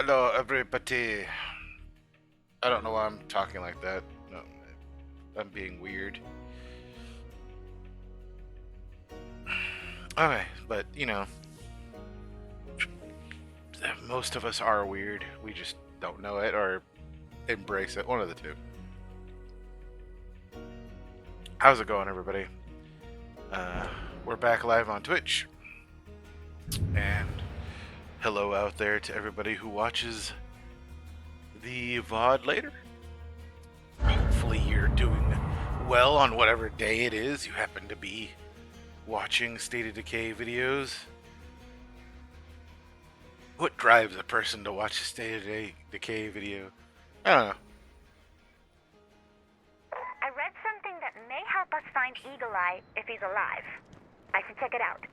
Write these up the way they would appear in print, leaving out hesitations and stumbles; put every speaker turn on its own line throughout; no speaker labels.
Hello, everybody. I don't know why I'm talking like that. No, I'm being weird. Okay, but you know, most of us are weird. We just don't know it or embrace it. One of the two. How's it going, everybody? We're back live on Twitch. And hello out there to everybody who watches the VOD later. Hopefully you're doing well on whatever day it is you happen to be watching State of Decay videos. What drives a person to watch a State of Decay video? I don't know.
I read something that may help us find Eagle Eye if he's alive. I should check it out.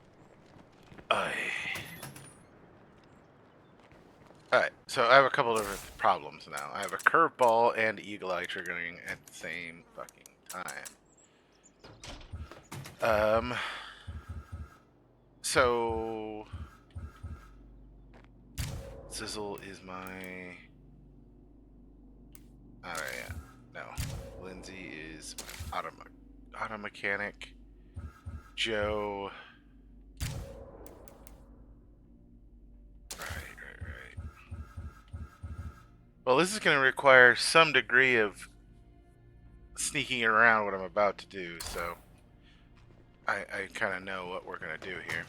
Alright, so I have a couple of problems now. I have a curveball and Eagle Eye triggering at the same fucking time. So Sizzle is my... Alright, yeah. No. Lindsay is my auto mechanic. Joe... Right. Well, this is going to require some degree of sneaking around what I'm about to do, so I kind of know what we're going to do here.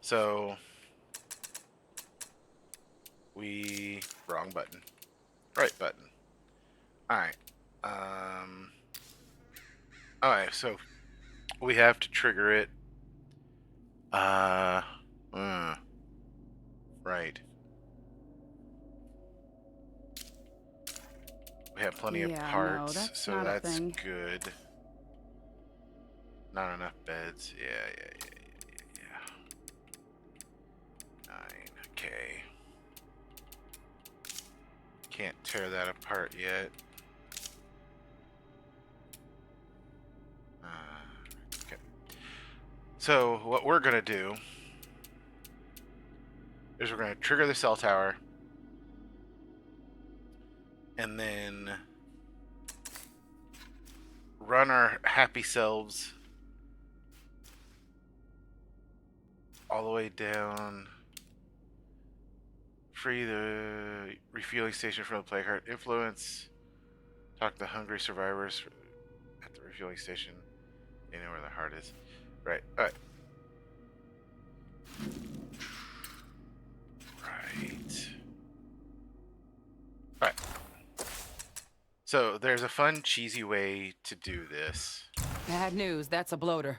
So, wrong button. Right button. Alright. Alright, so we have to trigger it. Right. We have plenty of parts,
no, that's
so
not a
that's
thing.
good. Not enough beds. Yeah. 9. Okay. Can't tear that apart yet. Okay. So what we're gonna do is we're gonna trigger the cell tower, and then run our happy selves all the way down. Free the refueling station from the plague heart influence. Talk to the hungry survivors at the refueling station. They know where the heart is. Right. Alright. Alright. So there's a fun, cheesy way to do this.
Bad news, that's a bloater.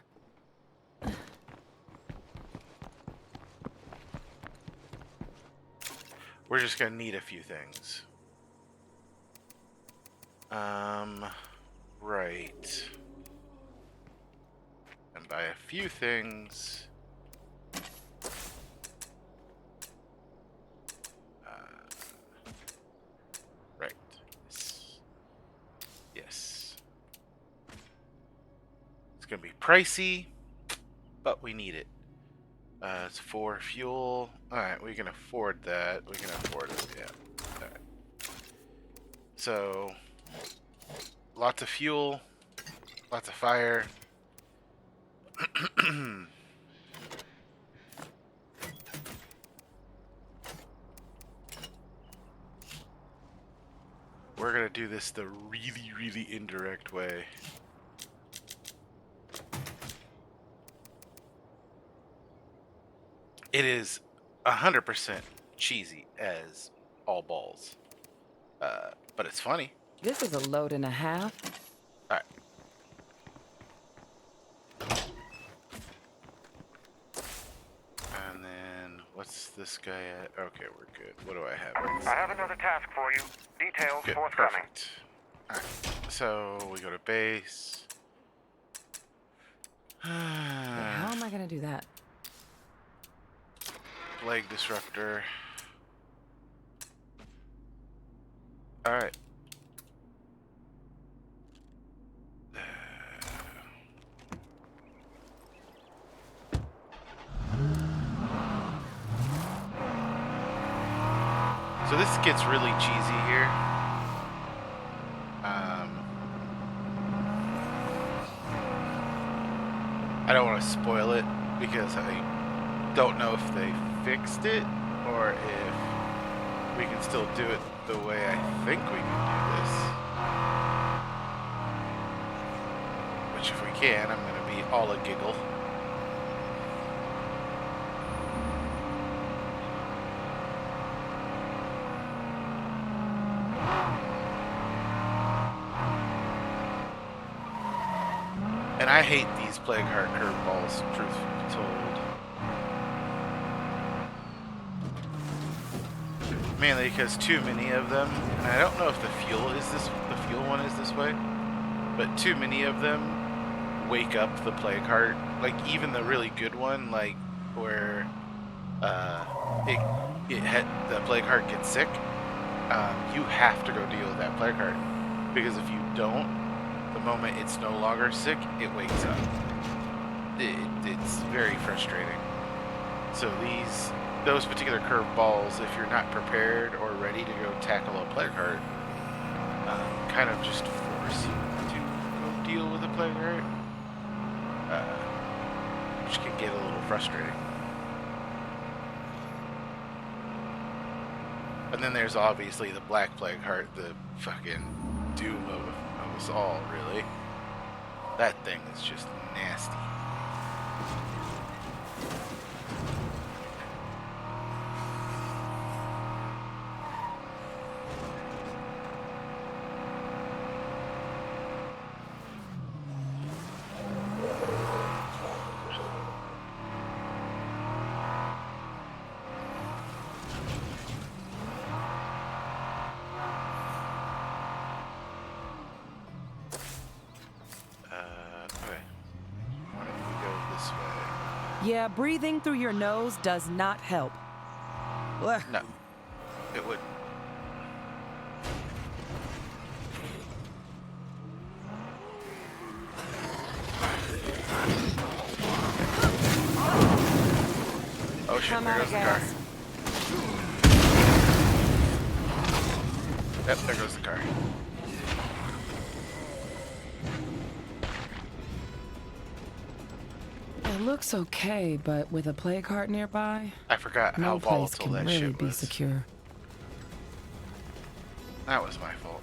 We're just gonna need a few things. Right. And by a few things, right. Yes. It's gonna be pricey, but we need it. It's for fuel. Alright, we can afford that. We can afford it, yeah. Alright. So, lots of fuel, lots of fire. We're gonna do this the really, really indirect way. It is 100% cheesy as all balls. But it's funny.
This is a load and a half.
Alright. And then, what's this guy at? Okay, we're good. What do I have?
I have another task for you. Details
Good,
forthcoming.
perfect. Alright, so we go to base.
How am I gonna do that?
Plague disruptor. Alright. So this gets really cheesy here. I don't want to spoil it because I don't know if they fixed it or if we can still do it the way I think we can do this. Which if we can, I'm going to be all a giggle. And I hate these Plague Heart curveballs, truth be told. Mainly because too many of them, and I don't know if the fuel one is this way, but too many of them wake up the Plague Heart. Like even the really good one, like where the Plague Heart gets sick, you have to go deal with that Plague Heart, because if you don't, the moment it's no longer sick, it wakes up. It's very frustrating. So those particular curveballs, if you're not prepared or ready to go tackle a Plague Heart, kind of just force you to go deal with a Plague Heart, which can get a little frustrating. And then there's obviously the Black Plague Heart, the fucking doom of us all, really. That thing is just nasty.
Yeah, breathing through your nose does not help. Ugh.
No, it would. Oh shit, there goes the car. Yep, there goes the car.
It looks okay, but with a Plague Heart nearby,
I forgot how
no place
volatile
can
that
really
shit
be
was.
secure.
That was my fault.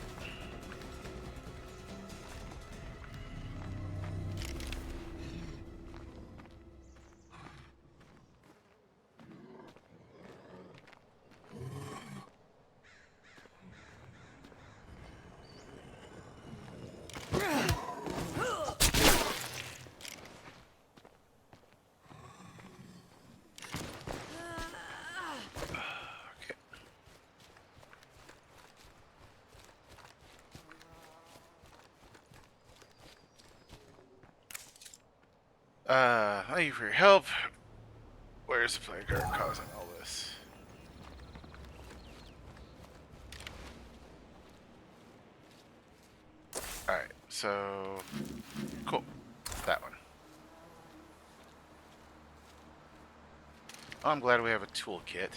Thank you for your help. Where's the Plague Heart causing all this? Alright, so... Cool. That one. Oh, I'm glad we have a toolkit.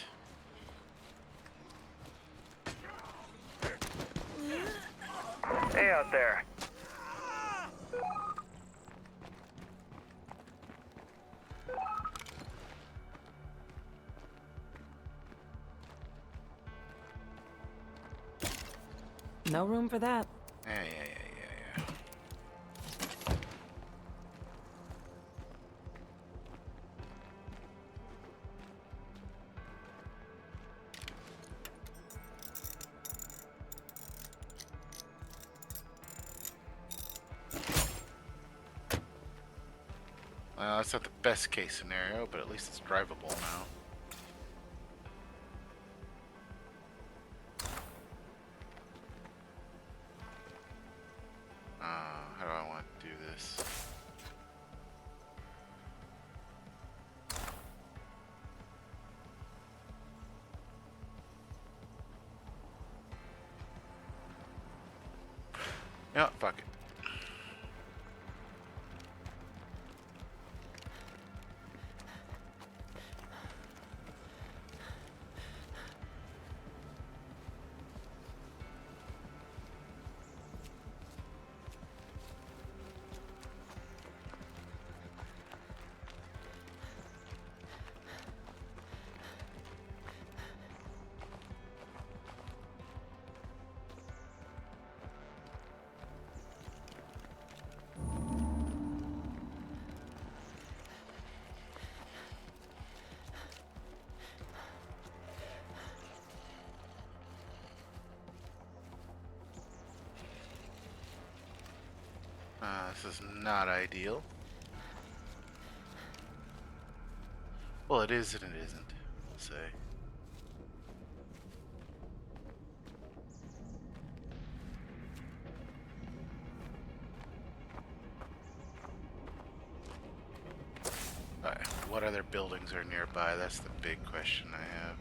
Hey out there.
No room for that.
Yeah. Well, that's not the best case scenario, but at least it's drivable now. How do I want to do this? Yeah, fuck it. This is not ideal. Well, it is and it isn't, we'll say. Alright, what other buildings are nearby? That's the big question I have.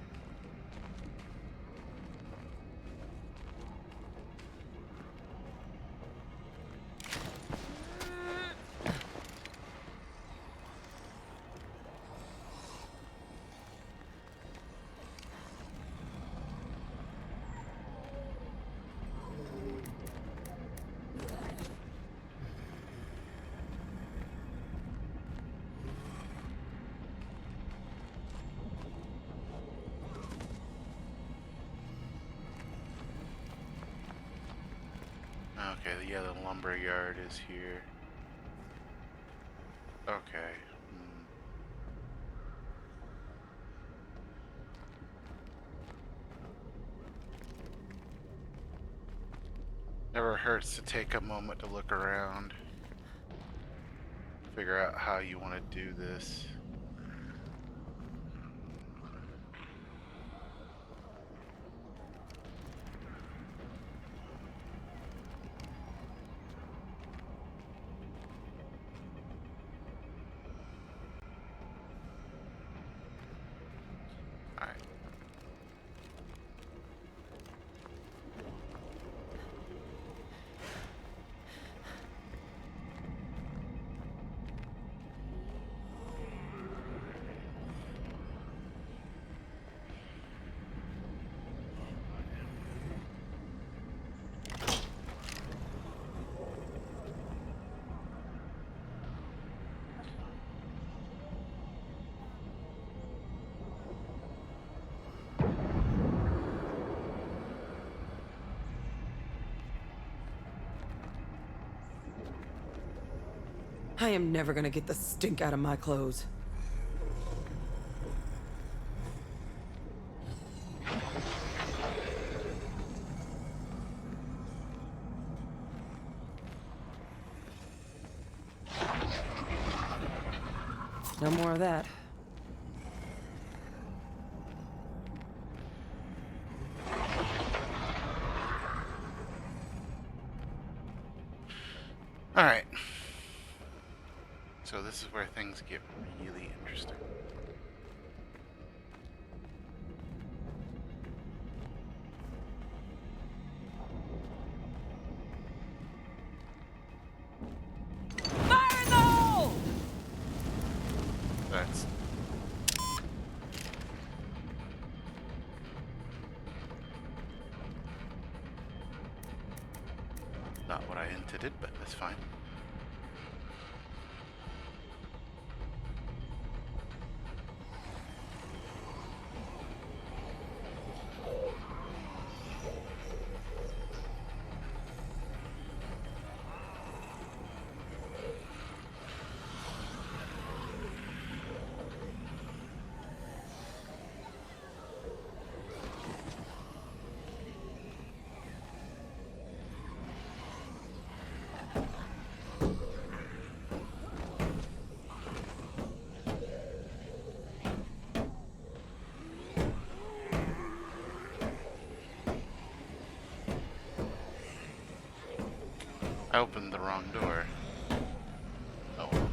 Okay, yeah, the lumber yard is here. Okay. Never hurts to take a moment to look around. Figure out how you want to do this. Alright.
I am never gonna get the stink out of my clothes. No more of that.
Alright. So this is where things get really interesting.
Fire in the hole!
That's not what I intended, but that's fine. I opened the wrong door. Oh well.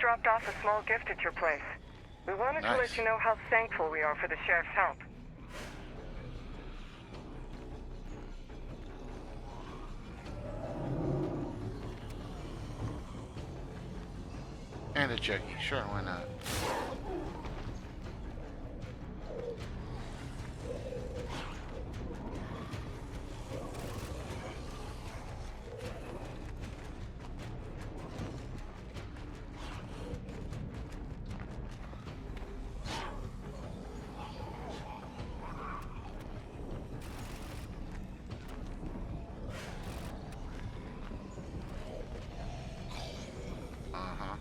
dropped off a small gift at your place. We wanted to
Nice.
let you know how thankful we are for the sheriff's help.
And a juggy. Sure, why not? Uh-huh.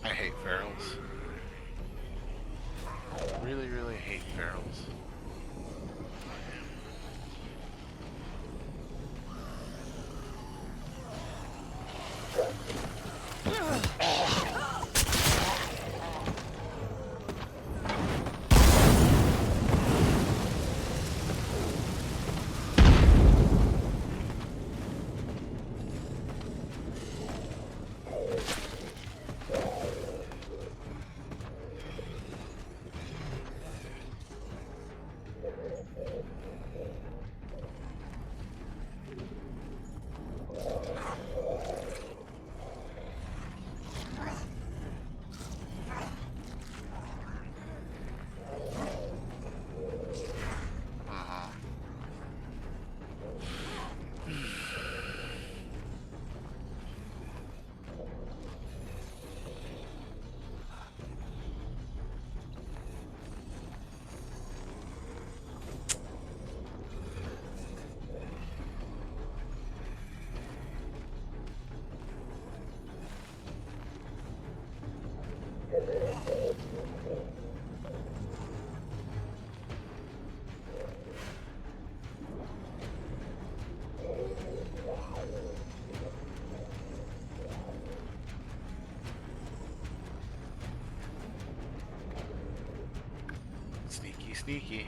I hate ferals. Really, really hate ferals. Sneaky, sneaky.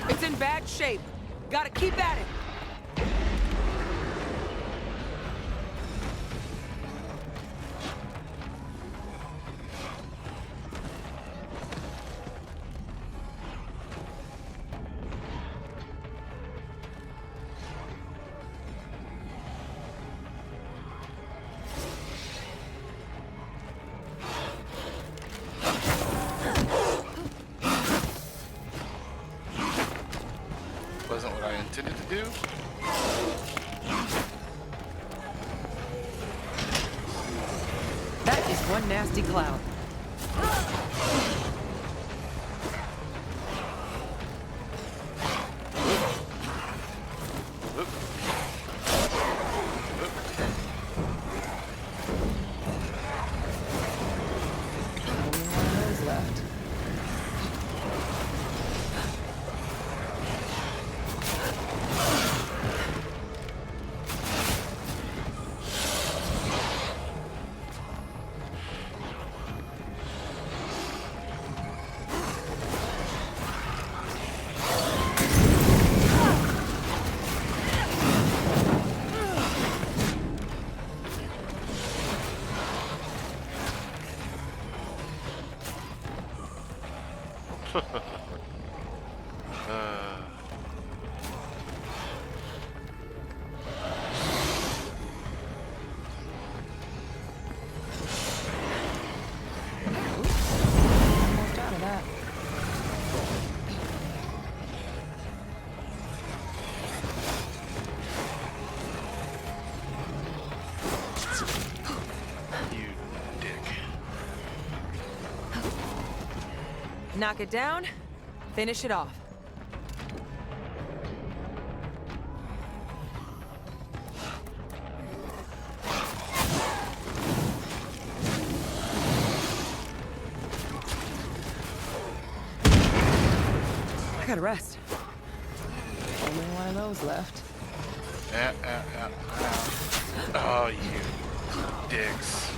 It's in bad shape. Gotta keep at it.
Wasn't what I intended to do.
That is one nasty cloud.
Oop. Oop.
Knock it down, finish it off. I gotta rest. Only one of those left.
Yeah. Oh, you dicks.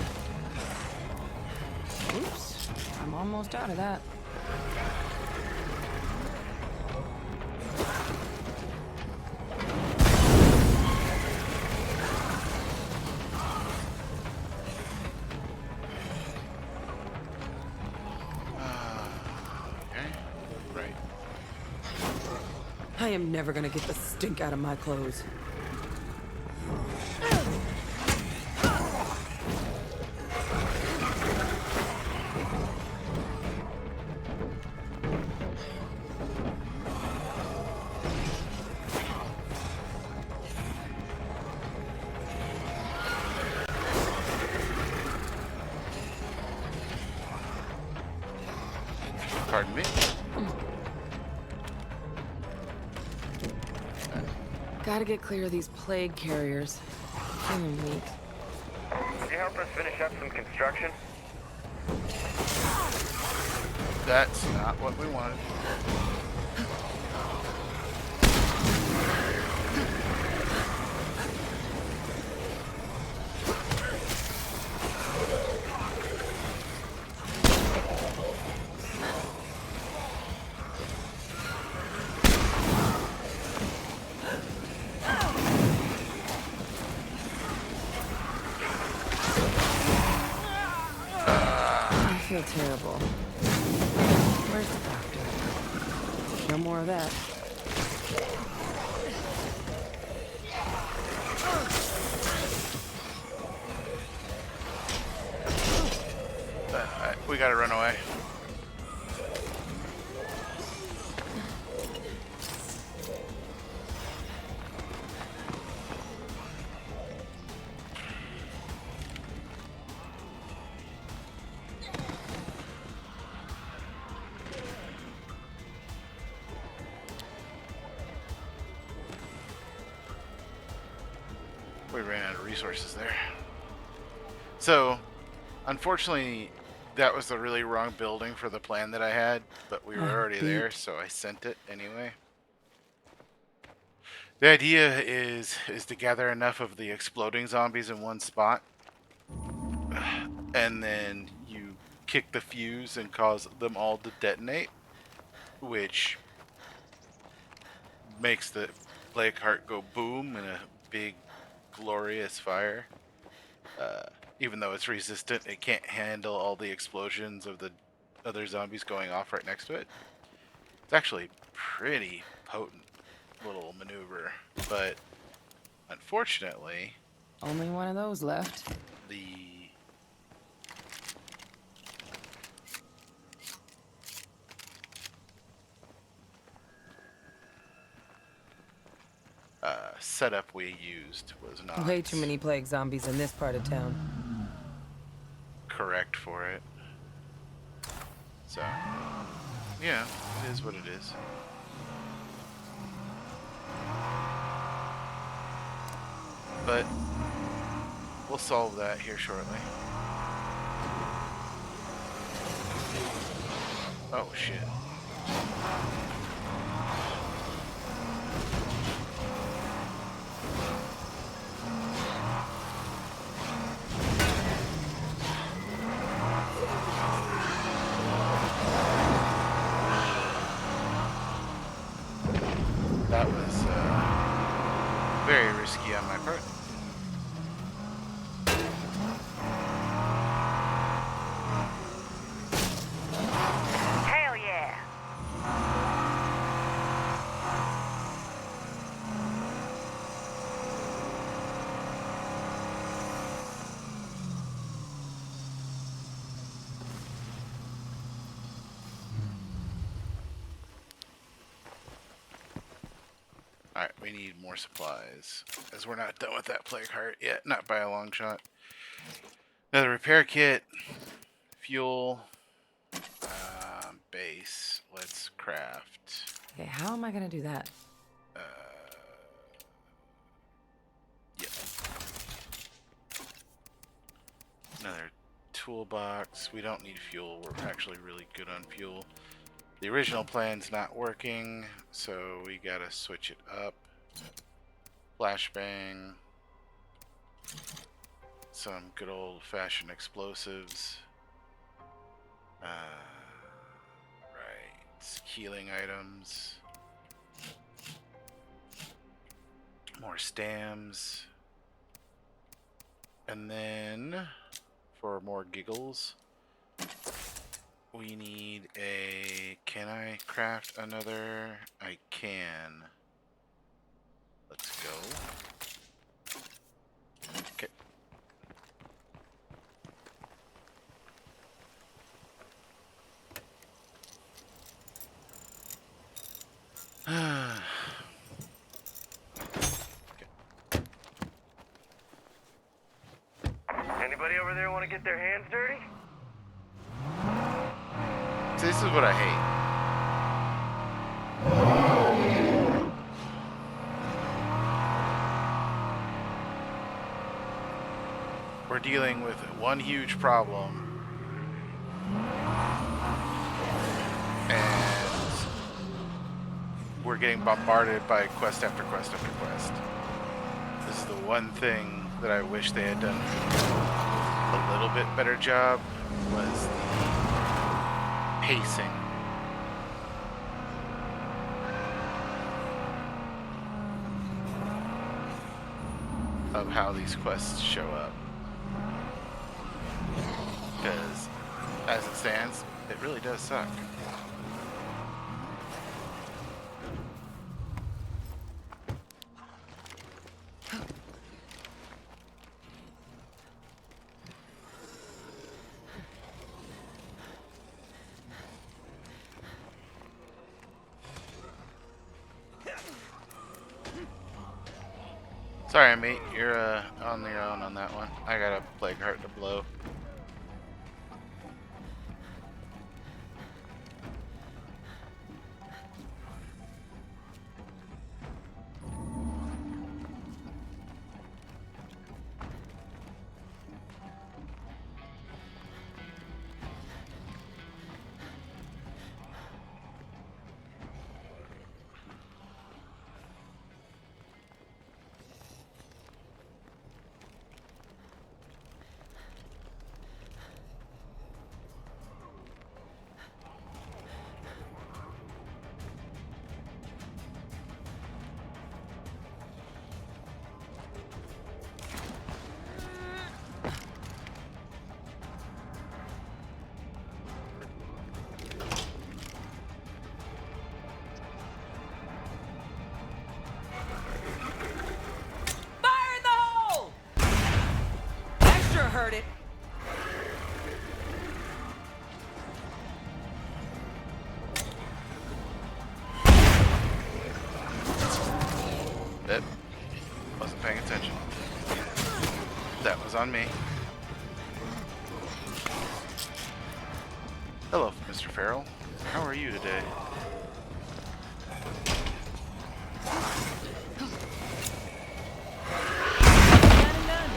Oops, I'm almost out of that.
Okay. Right.
I am never gonna get the stink out of my clothes.
Pardon me.
Gotta get clear of these plague carriers. Feeling weak.
Could you help us finish up some construction?
That's not what we wanted.
I feel terrible. Where's the doctor? No more of that.
We gotta run away. We ran out of resources there. So, unfortunately, that was the really wrong building for the plan that I had, but we were already there, so I sent it anyway. The idea is to gather enough of the exploding zombies in one spot, and then you kick the fuse and cause them all to detonate, which makes the plague heart go boom in a big glorious fire. Even though it's resistant, it can't handle all the explosions of the other zombies going off right next to it. It's actually pretty potent little maneuver, but unfortunately,
Only one of those left.
the setup we used was not
Way too many plague zombies in this part of town.
correct for it. So, yeah, it is what it is. But we'll solve that here shortly. Oh shit. That was very risky on my part.
Hell yeah.
Alright, we need more supplies, as we're not done with that plague heart yet, not by a long shot. Another repair kit, fuel, base. let's craft.
Okay, how am I gonna do that?
Yeah. Another toolbox. We don't need fuel. We're actually really good on fuel. The original plan's not working, so we gotta switch it up. Flashbang. Some good old-fashioned explosives. Right. Healing items. More stams. And then, for more giggles, we need a... Can I craft another? I can. Let's go. Okay.
Anybody over there want to get their hands dirty?
So this is what I hate. We're dealing with one huge problem, and we're getting bombarded by quest after quest after quest. This is the one thing that I wish they had done a little bit better job, was the pacing. Of how these quests show up. Because, as it stands, it really does suck. Sorry, mate. You're on your own on that one. I got a plague heart to blow.
Fire in the hole! That sure hurt it.
That wasn't paying attention. That was on me. Hello, Mr. Farrell. How are you today?
Done and done.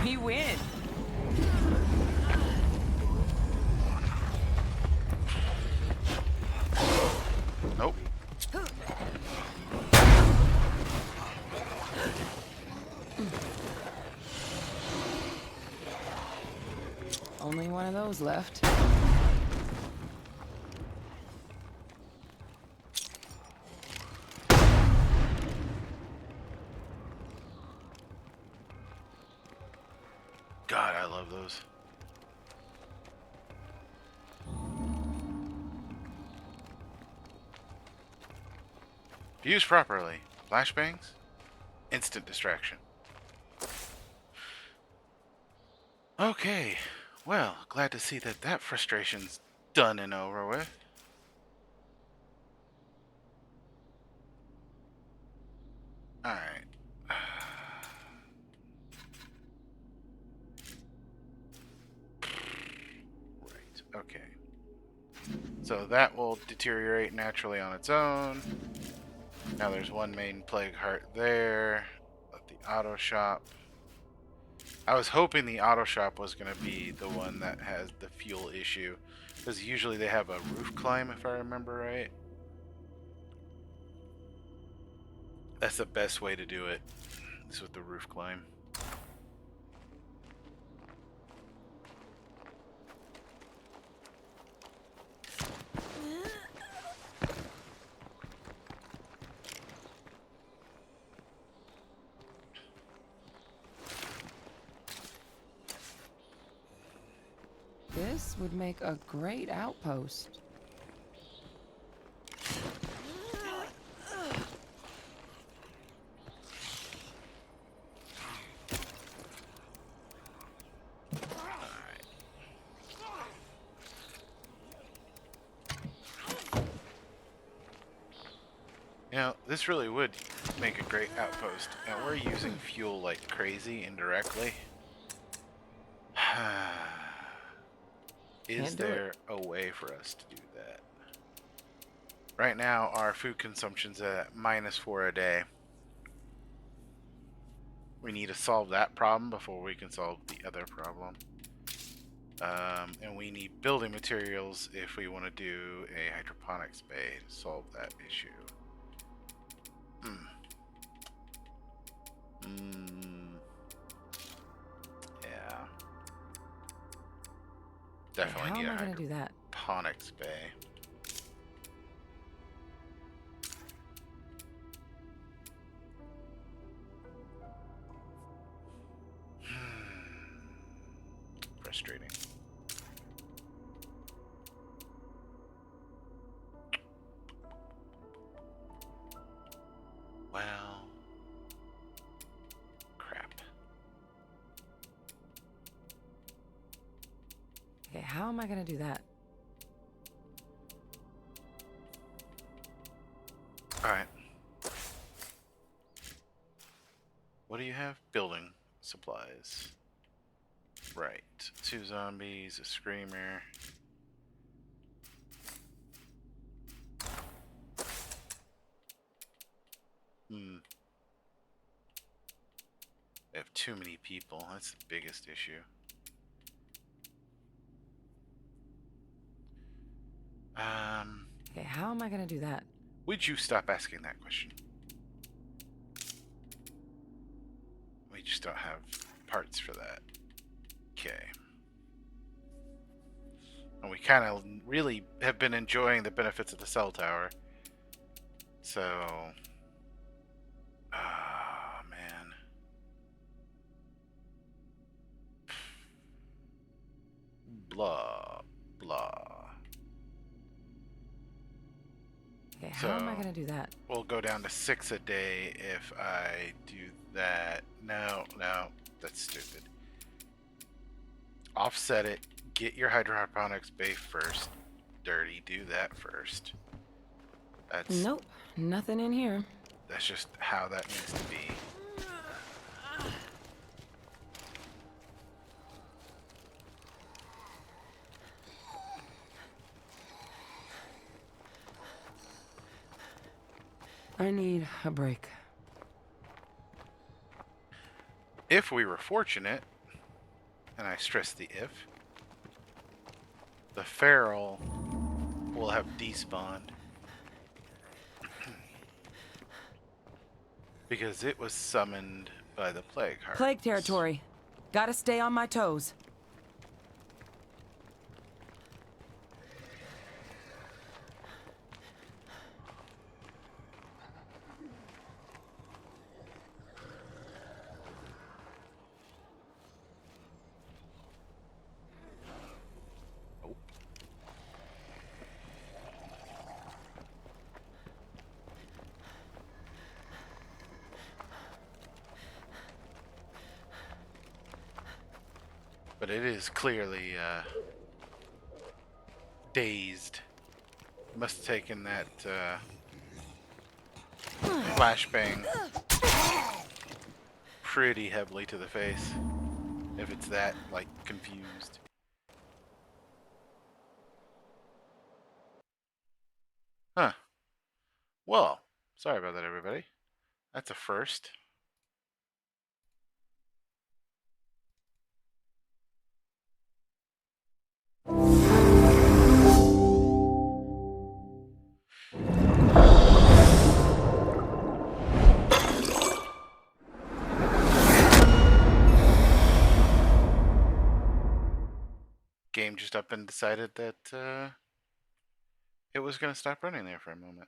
We win.
Nope.
Only one of those left.
God, I love those. If used properly, flashbangs, instant distraction. Okay, well, glad to see that that frustration's done and over with. Alright. Right, okay. So that will deteriorate naturally on its own. Now there's one main plague heart there. At the auto shop. I was hoping the auto shop was going to be the one that has the fuel issue. Because usually they have a roof climb, if I remember right. That's the best way to do it. Is with the roof climb.
This would make a great outpost.
You know, this really would make a great outpost. Now, we're using fuel like crazy indirectly. Is
Can't do
there a way for us to do that? Right now, our food consumption's at -4 a day. We need to solve that problem before we can solve the other problem. And we need building materials if we want to do a hydroponics bay to solve that issue. Yeah. Definitely
How
need
am
a
I gonna do that?
hydroponics bay. Frustrating. Well, crap.
Okay, how am I gonna do that?
Alright. What do you have? Building supplies. Right. 2 zombies, a screamer. We have too many people. That's the biggest issue.
Okay, how am I gonna do that?
Would you stop asking that question? We just don't have parts for that. Okay. And we kind of really have been enjoying the benefits of the cell tower. So... ah, man. Blah, blah.
Okay, how am I gonna do that?
We'll go down to 6 a day if I do that. No, that's stupid. Offset it. Get your hydroponics bay first. Dirty, do that first.
Nope, nothing in here.
That's just how that needs to be.
I need a break.
If we were fortunate, and I stress the if, the feral will have despawned. Because it was summoned by the plague heart.
Plague territory. Gotta stay on my toes.
But it is clearly dazed. Must have taken that flashbang pretty heavily to the face. If it's that, like, confused. Huh. Well, sorry about that, everybody. That's a first. Game just up and decided that it was going to stop running there for a moment.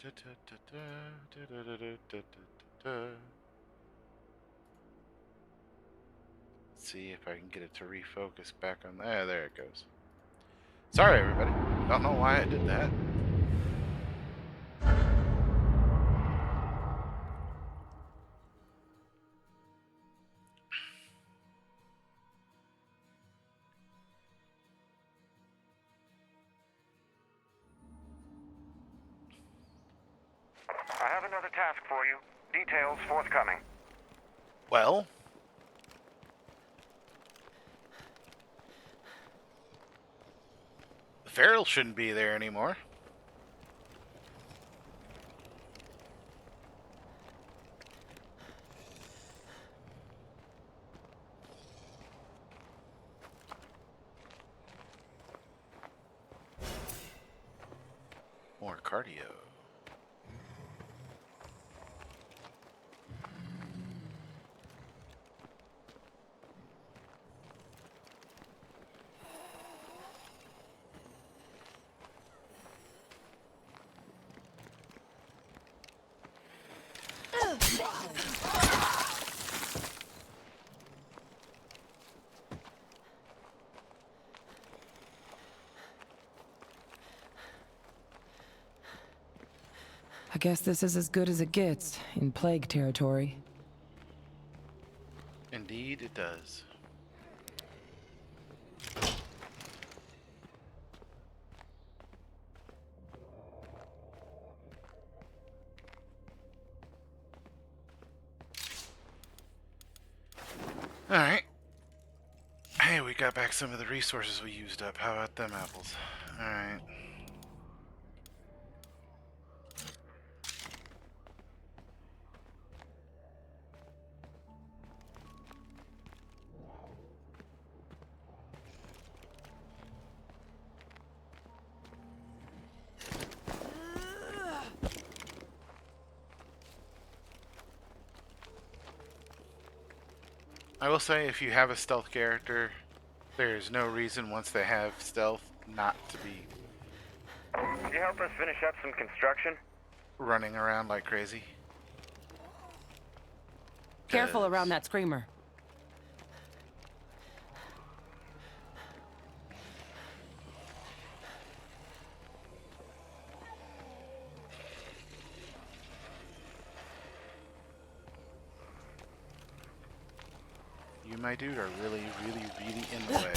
Let's see if I can get it to refocus back on there. There it goes. Sorry, everybody. Don't know why I did that.
I have another task for you. Details forthcoming.
Well, the Feral shouldn't be there anymore. More cardio.
I guess this is as good as it gets in plague territory.
Indeed, it does. Alright. Hey, we got back some of the resources we used up. How about them apples? Alright. I will say, if you have a stealth character, there's no reason once they have stealth not to be
Could you help us finish up some construction?
running around like crazy.
Careful
'Cause
around that screamer.
You, my dude, are really, really, really in the way.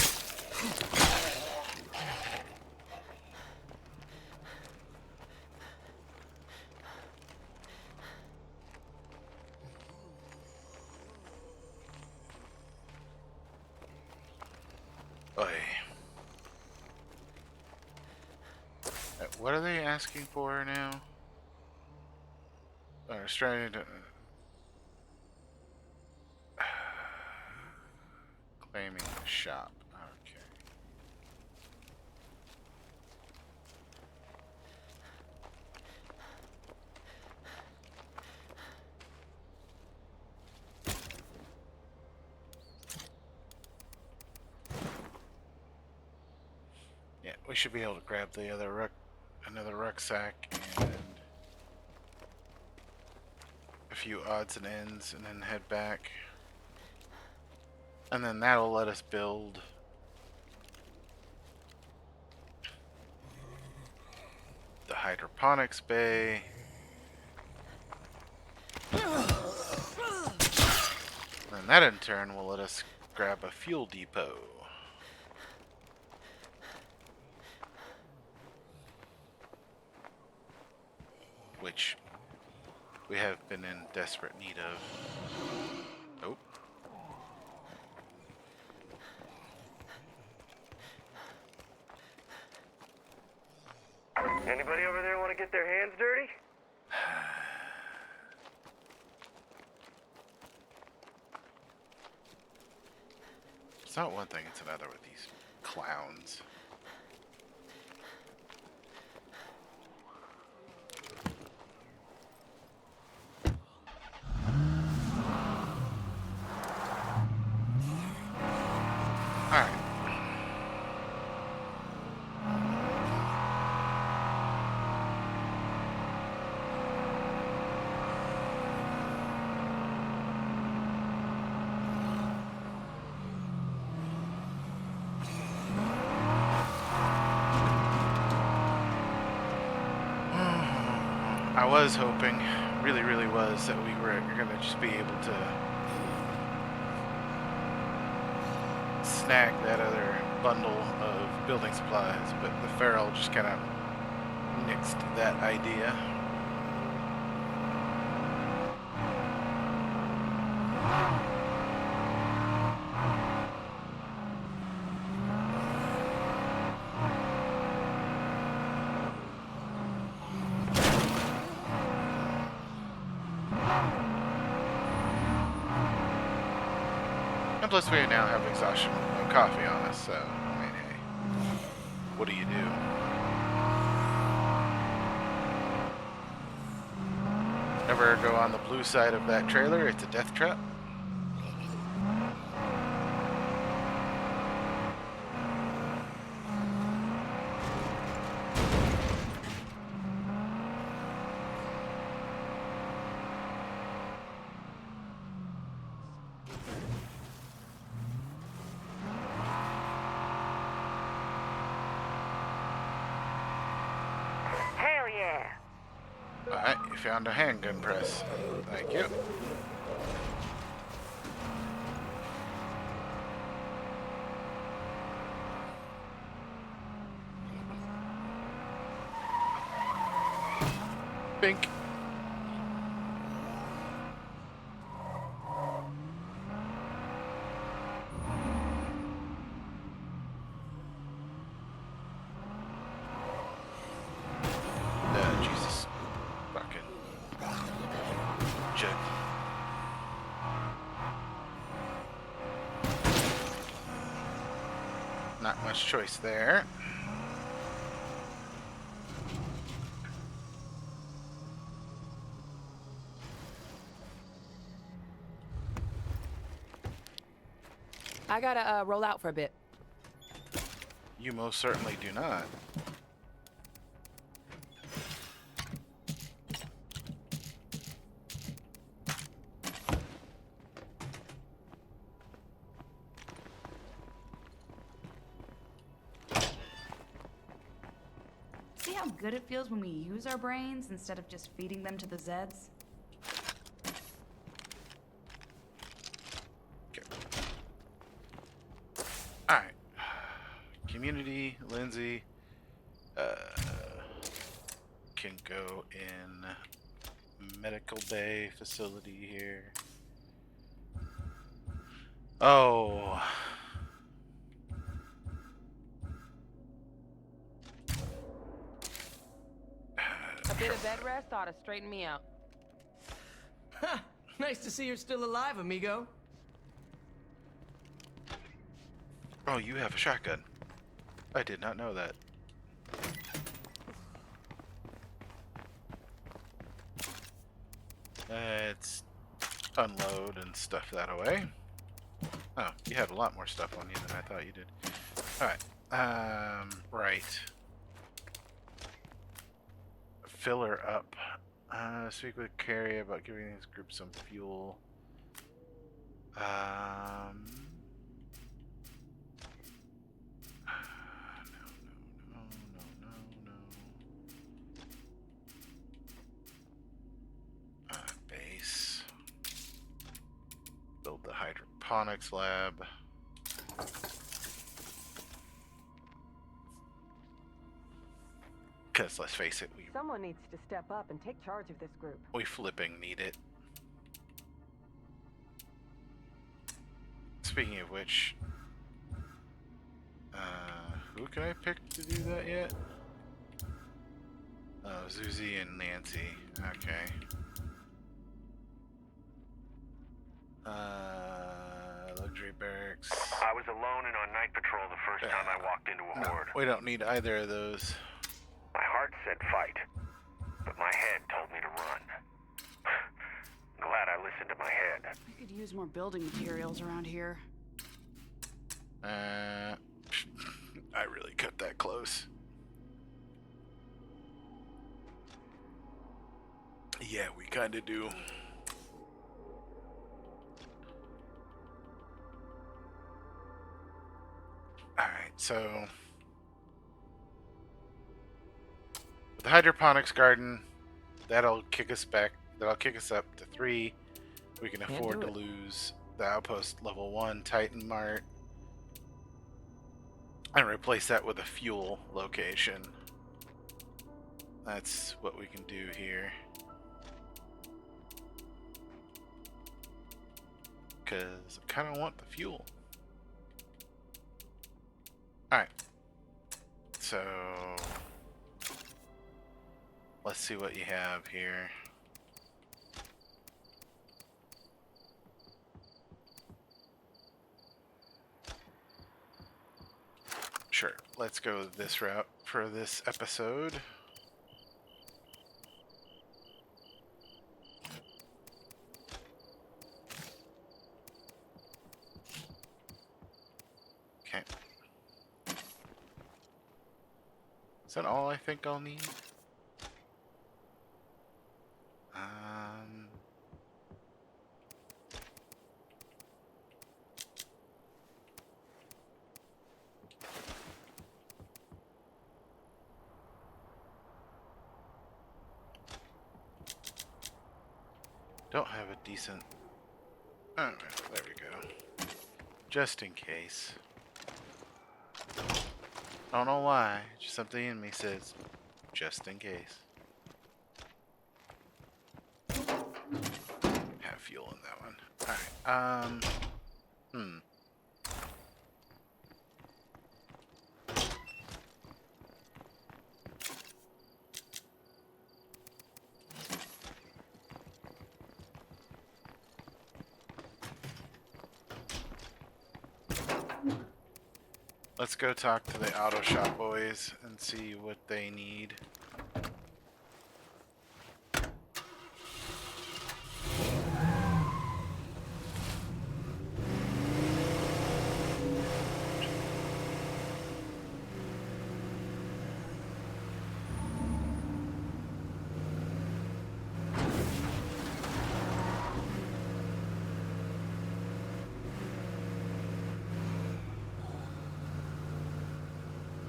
Oy. What are they asking for now? Trying to claiming the shop. Okay. Yeah, we should be able to grab the other another rucksack and a few odds and ends, and then head back. And then that'll let us build the hydroponics bay. And that in turn will let us grab a fuel depot. Which we have been in desperate need of. Oh.
Anybody over there want to get their hands dirty?
It's not one thing, it's another with these clowns. Alright. I was hoping, really was, that you're gonna just be able to snag that other bundle of building supplies, but the feral just kind of nixed that idea. And plus we now have exhaustion with no coffee on us, so, I mean, hey, what do you do? Ever go on the blue side of that trailer? It's a death trap.
Hell yeah!
Alright, you found a handgun press. Thank you. Bink. Jesus. Fucking jug. Not much choice there.
I gotta roll out for a bit.
You most certainly do not.
See how good it feels when we use our brains instead of just feeding them to the Zeds?
Okay. Alright. Community, Lindsay, can go in medical bay facility here. Oh.
A bit of bed rest ought to straighten me out.
Ha! Nice to see you're still alive, amigo.
Oh, you have a shotgun. I did not know that. Let's unload and stuff that away. Oh, you had a lot more stuff on you than I thought you did. Alright. Right. Fill her up. Speak with Carrie about giving this group some fuel. No. Base. Build the hydroponics lab. Because let's face it,
Someone needs to step up and take charge of this group.
we flipping need it. Speaking of which, who can I pick to do that yet? Oh, Zuzi and Nancy. Okay. Luxury barracks.
I was alone and on night patrol the first time I walked into a horde.
We don't need either of those.
My heart said fight, but my head told me to run. Glad I listened to my head.
We could use more building materials around here.
I really cut that close. Yeah, we kind of do. Alright, so with the hydroponics garden, that'll kick us back. That'll kick us up to 3. We can
Can't
afford
do
to
it.
lose the outpost level 1 Titan Mart and replace that with a fuel location. That's what we can do here. Because I kind of want the fuel. Alright. So let's see what you have here. Sure, let's go this route for this episode. Okay. Is that all I think I'll need? Don't have a decent... Alright, there we go. Just in case. I don't know why, just something in me says, just in case. Have fuel in that one. Alright, let's go talk to the auto shop boys and see what they need.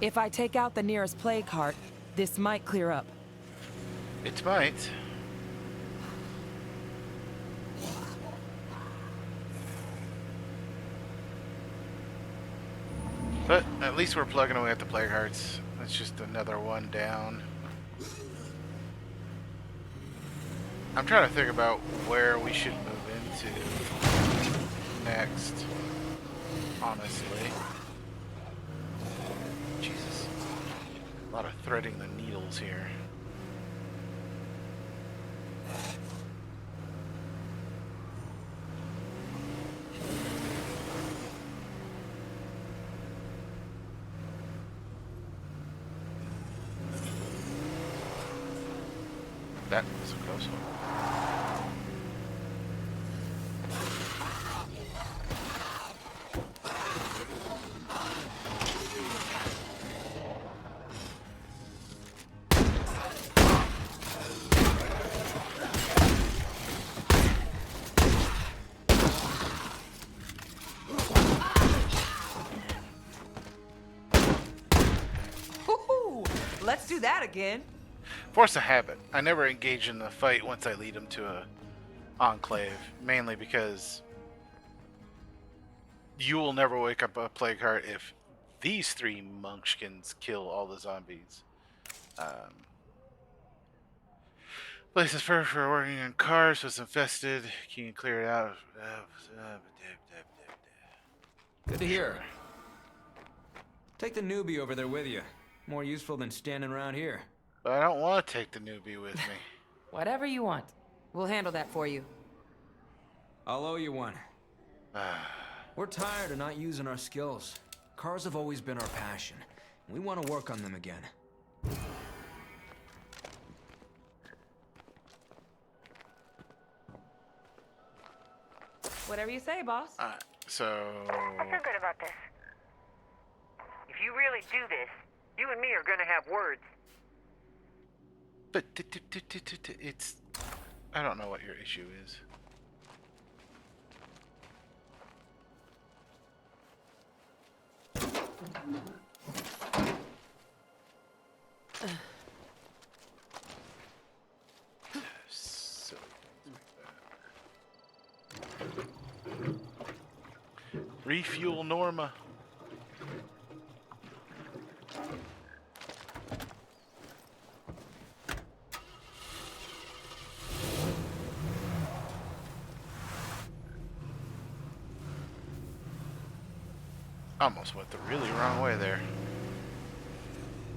If I take out the nearest plague cart, this might clear up.
It might. But at least we're plugging away at the plague hearts. That's just another one down. I'm trying to think about where we should move into next, honestly. Jesus. A lot of threading the needles here. That was a close one.
Woohoo! Let's do that again.
Force a habit. I never engage in the fight once I lead them to a enclave, mainly because you will never wake up a plague heart if these 3 munchkins kill all the zombies. Place is perfect for working on cars, so it's infested. Can you clear it out?
Good to hear. Take the newbie over there with you. More useful than standing around here.
But I don't want to take the newbie with me.
Whatever you want.
We'll handle that for you.
I'll owe you one. We're tired of not using our skills. Cars have always been our passion. We want to work on them again.
Whatever you say, boss.
So...
I feel good about this.
If you really do this, you and me are gonna have words.
But it's... I don't know what your issue is. So... Refuel Norma. Almost went the really wrong way there.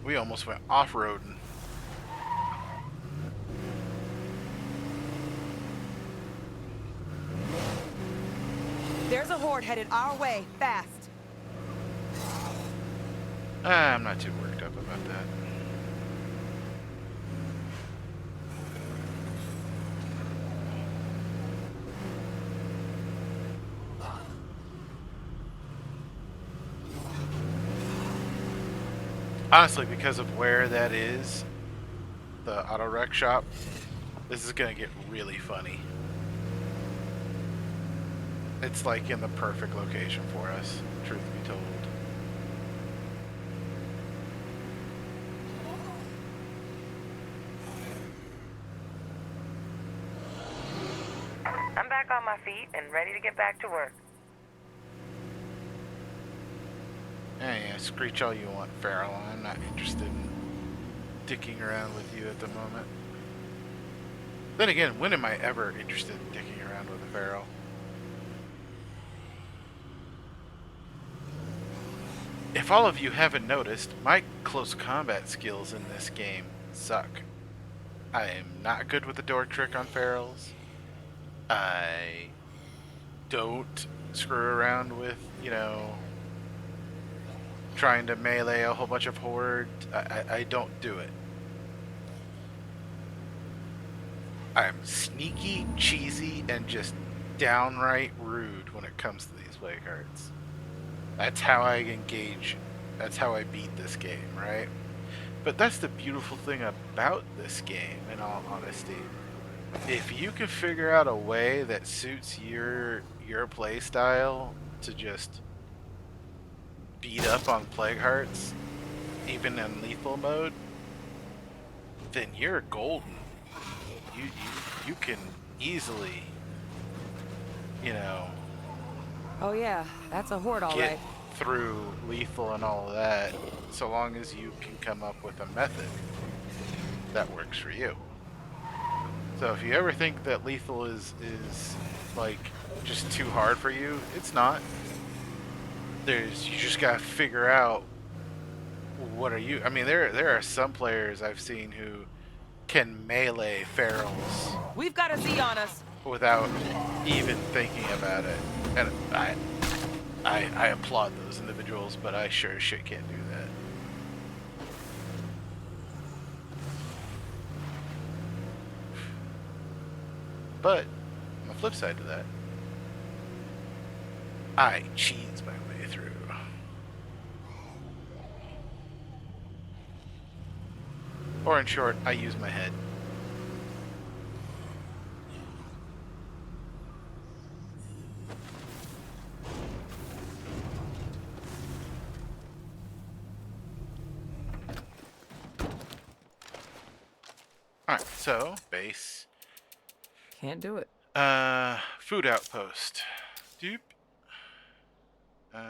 We almost went off-roading.
There's a horde headed our way, fast.
I'm not too worked up about that. Honestly, because of where that is, the auto wreck shop, this is gonna get really funny. It's like in the perfect location for us, truth be told.
I'm back on my feet and ready to get back to work.
Yeah, screech all you want, Farrell. I'm not interested in dicking around with you at the moment. Then again, when am I ever interested in dicking around with a Farrell? If all of you haven't noticed, my close combat skills in this game suck. I am not good with the door trick on Farrells. I don't screw around with, you know, trying to melee a whole bunch of horde. I don't do it. I'm sneaky, cheesy, and just downright rude when it comes to these play cards. That's how I engage. That's how I beat this game, right? But that's the beautiful thing about this game, in all honesty. If you can figure out a way that suits your play style to just beat up on plague hearts, even in lethal mode, then you're golden. You can easily, you know,
Oh yeah, that's a horde, all
get
right.
through lethal and all of that, so long as you can come up with a method that works for you. So if you ever think that lethal is like just too hard for you, it's not. You just gotta figure out what are you. I mean, there are some players I've seen who can melee Ferals
We've got a Z on us.
without even thinking about it, and I applaud those individuals, but I sure as shit can't do that. But on the flip side to that, I cheese my way through. Or in short, I use my head. Alright, so, base.
Can't do it.
Food outpost. Doop. Yeah.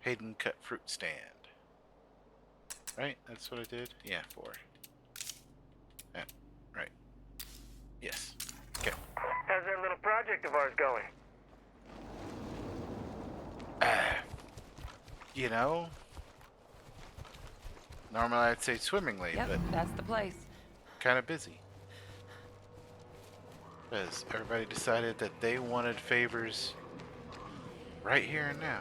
Hayden cut fruit stand. Right? That's what I did? Yeah, 4. Yeah, right. Yes.
How's that little project of ours going?
You know, normally I'd say swimmingly,
Yep,
but
that's the place.
kind of busy. Because everybody decided that they wanted favors right here and now.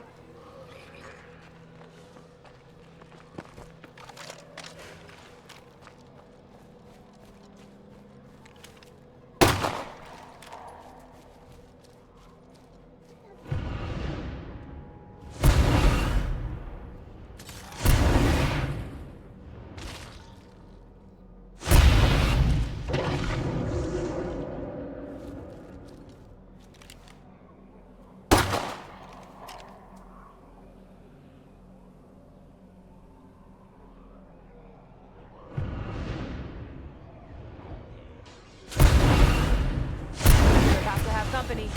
We're about to have company.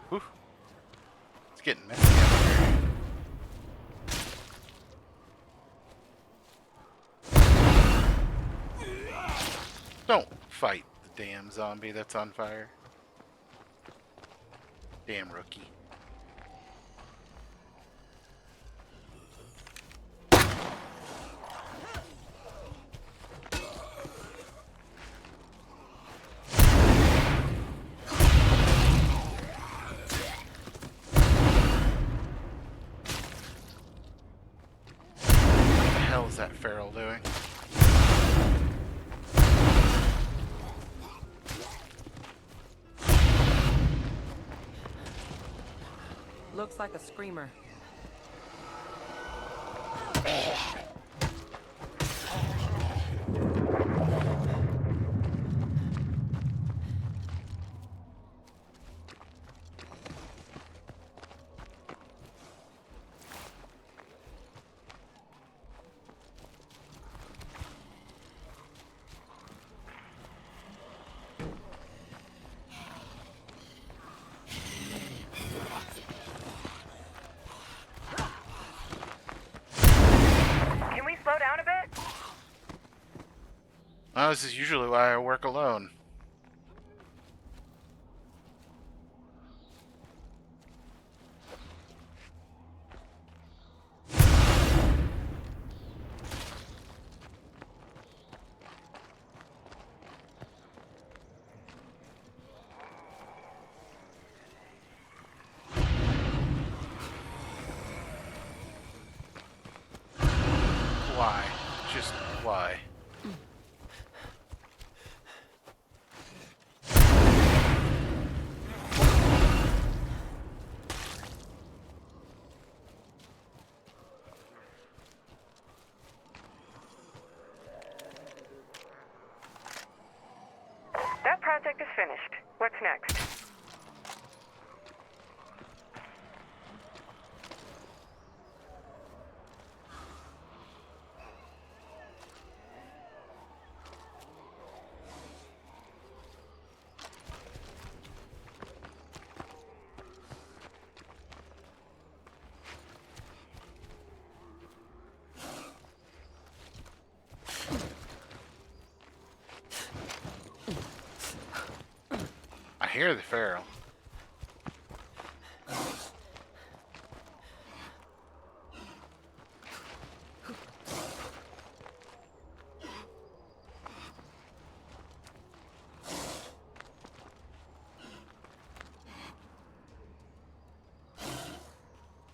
Whew. It's getting messy out here. Don't fight the damn zombie that's on fire. Damn rookie. What the hell is that feral doing?
Looks like a screamer.
Can we slow down a bit?
Oh, this is usually why I work alone. Why? Just why?
That project is finished. What's next?
I hear the feral.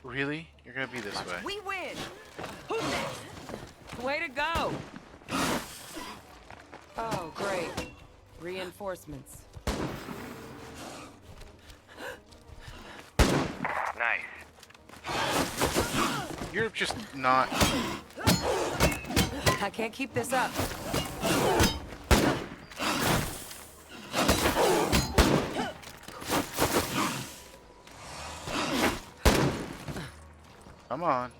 Really? You're gonna be this way.
We win! Who's next? Way to go! Oh, great. Reinforcements.
Nice.
You're just not.
I can't keep this up.
Come on.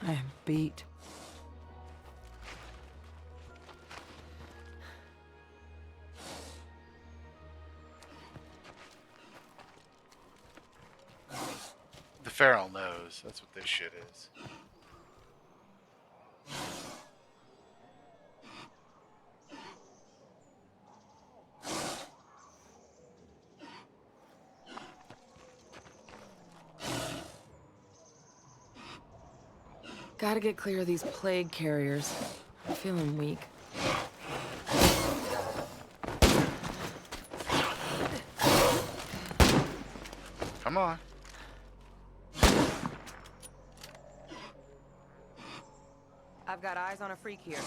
I am beat.
The Feral knows. That's what this shit is.
Gotta get clear of these plague carriers. I'm feeling weak.
Come on.
I've got eyes on a freak here.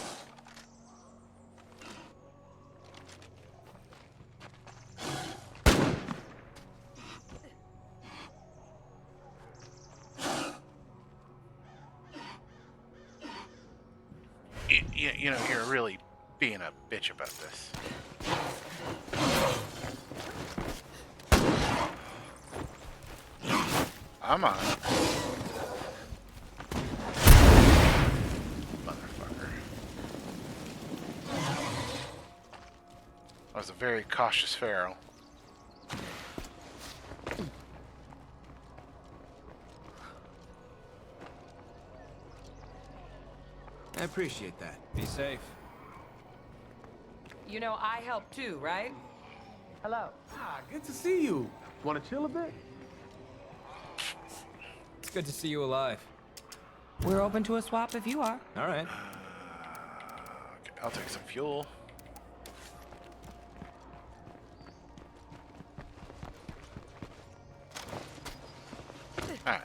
You know, you're really being a bitch about this. Come on. Motherfucker. That was a very cautious Feral.
I appreciate that. Be safe.
You know, I help too, right? Hello.
Ah, good to see you. Want to chill a bit?
It's good to see you alive.
We're open to a swap if you are.
All right.
Okay, I'll take some fuel. Alright.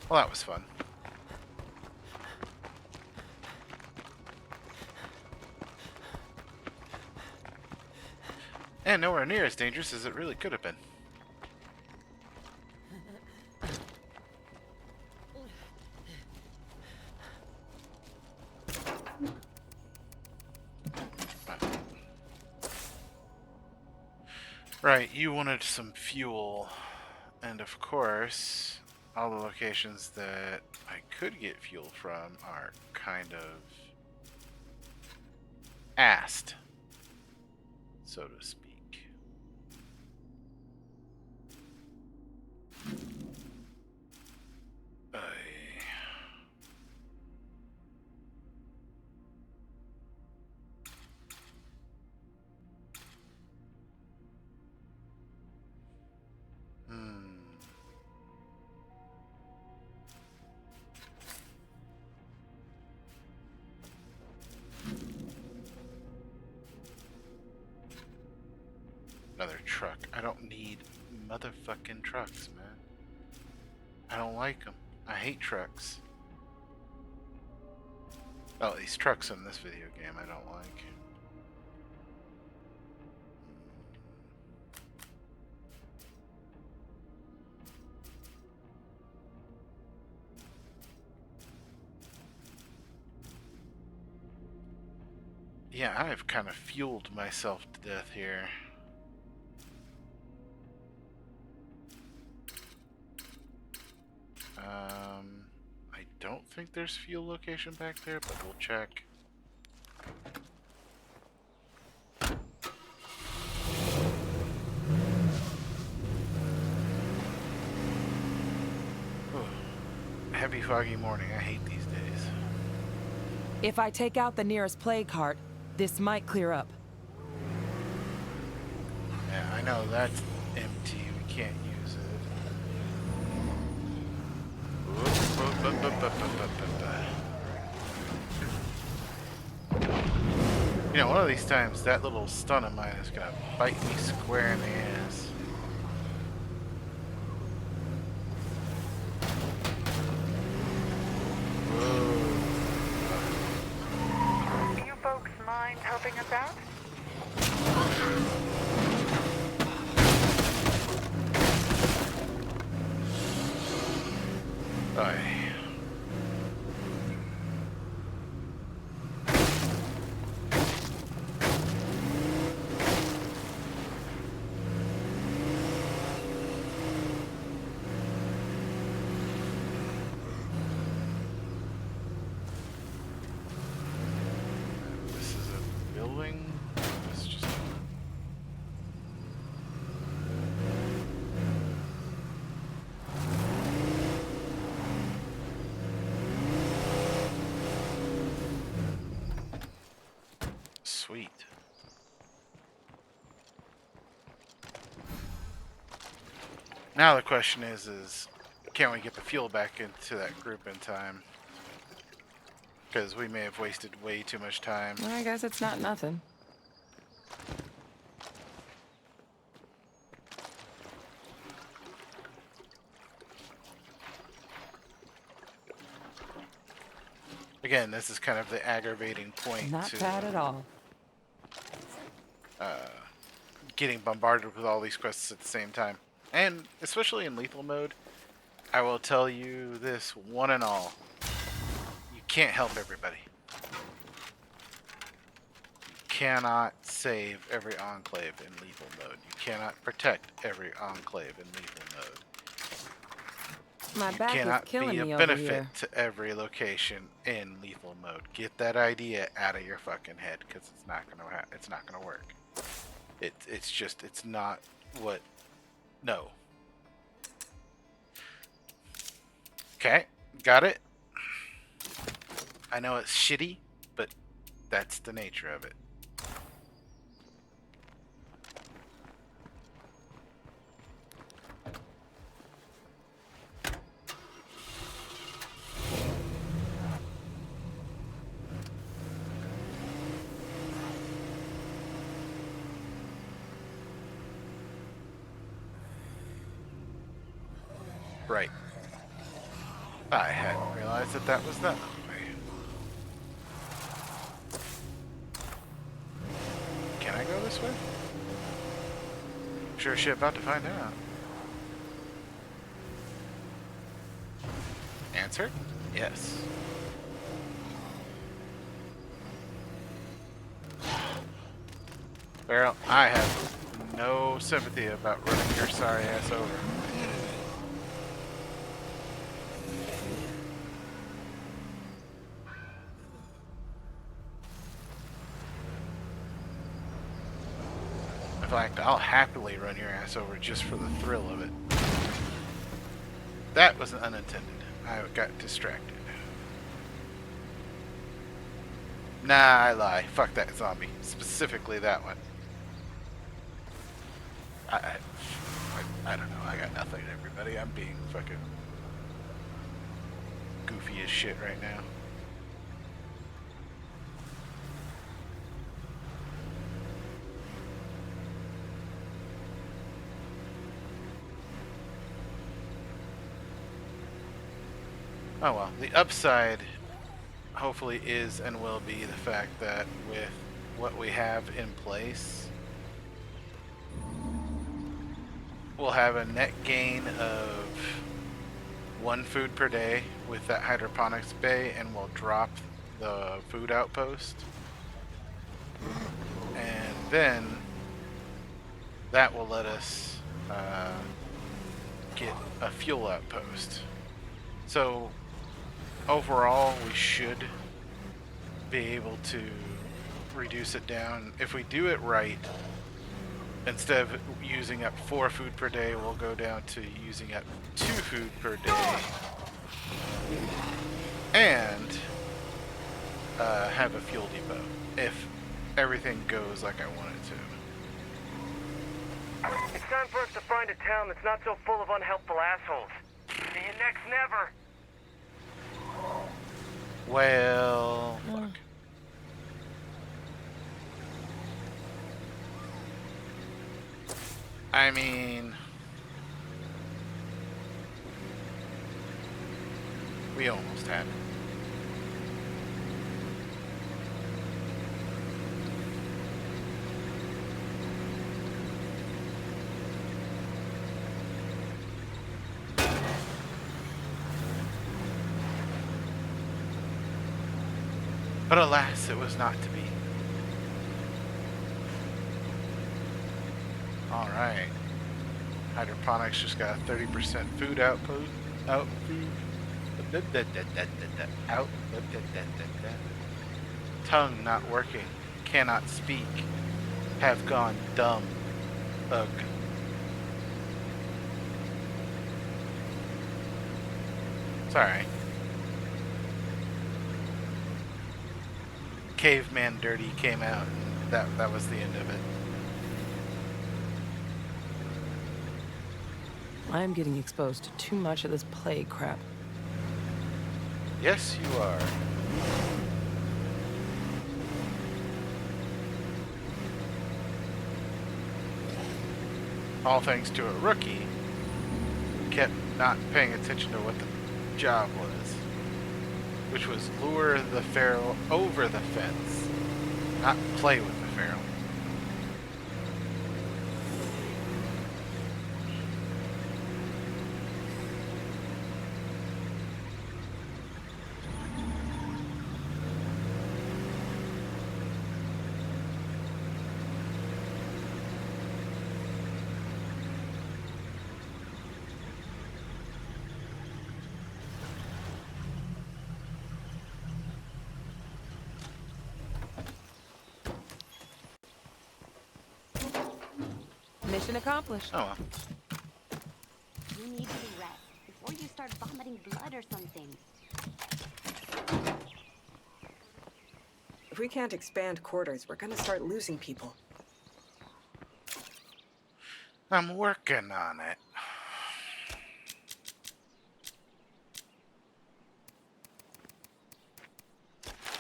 Well, that was fun. And nowhere near as dangerous as it really could have been. Right, you wanted some fuel. And of course, all the locations that I could get fuel from are kind of assed, so to speak. Another truck. I don't need motherfucking trucks, man. I don't like them. I hate trucks. Well, these trucks in this video game I don't like. Yeah, I've kind of fueled myself to death here. I don't think there's fuel location back there, but we'll check. Heavy foggy morning. I hate these days.
If I take out the nearest plague cart, this might clear up.
Yeah, I know that's empty. We can't use it. You know, one of these times that little stun of mine is gonna bite me square in the ass.
Do you folks mind helping us out?
Aye. This is a building. This is just sweet. Now the question is can we get the fuel back into that group in time? Because we may have wasted way too much time.
Well, I guess it's not nothing.
Again, this is kind of the aggravating point
Not
to
bad at all.
getting bombarded with all these quests at the same time. And especially in lethal mode, I will tell you this one and all. You can't help everybody. You cannot save every enclave in lethal mode. You cannot protect every enclave in lethal mode.
My
You
back is
cannot
killing
be a
me over
benefit
here.
to every location in lethal mode. Get that idea out of your fucking head, because it's not gonna it's not gonna work. It's not what. No. Okay, got it. I know it's shitty, but that's the nature of it. Right. I hadn't realized that that was that way. Can I go this way? Sure shit about to find out. Answer? Yes. Well, I have no sympathy about running your sorry ass over. In fact, I'll happily run your ass over just for the thrill of it. That was unintended. I got distracted. Nah, I lie. Fuck that zombie. Specifically that one. I don't know. I got nothing, everybody. I'm being fucking goofy as shit right now. Oh well, the upside hopefully is and will be the fact that with what we have in place, we'll have a net gain of 1 food per day with that hydroponics bay, and we'll drop the food outpost. And then that will let us get a fuel outpost. So overall, we should be able to reduce it down. If we do it right, instead of using up 4 food per day, we'll go down to using up 2 food per day. And have a fuel depot, if everything goes like I want it to.
It's time for us to find a town that's not so full of unhelpful assholes. See you next never.
Well, fuck. I mean, we almost had it. But alas, it was not to be. Alright. Hydroponics just got a 30% food output. Tongue not working. Cannot speak. Have gone dumb. Ugh. It's alright. Caveman Dirty came out, and that was the end of it.
I'm getting exposed to too much of this plague crap.
Yes, you are. All thanks to a rookie who kept not paying attention to what the job was, which was lure the feral over the fence, not play with the feral.
Mission accomplished.
Oh well.
You need to rest before you start vomiting blood or something.
If we can't expand quarters, we're gonna start losing people.
I'm working on it.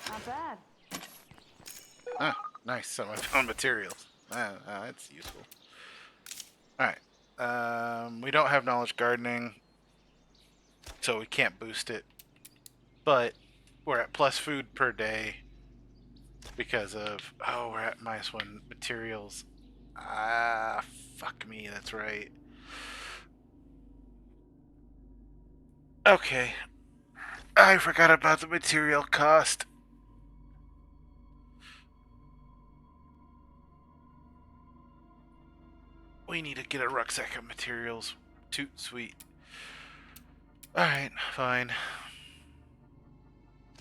Not bad.
Ah, nice. Some of I found materials. That's useful. Alright. We don't have knowledge gardening, so we can't boost it. But we're at plus food per day because of... Oh, we're at -1 materials. Ah, fuck me. That's right. Okay. I forgot about the material cost. We need to get a rucksack of materials. Toot sweet. Alright, fine.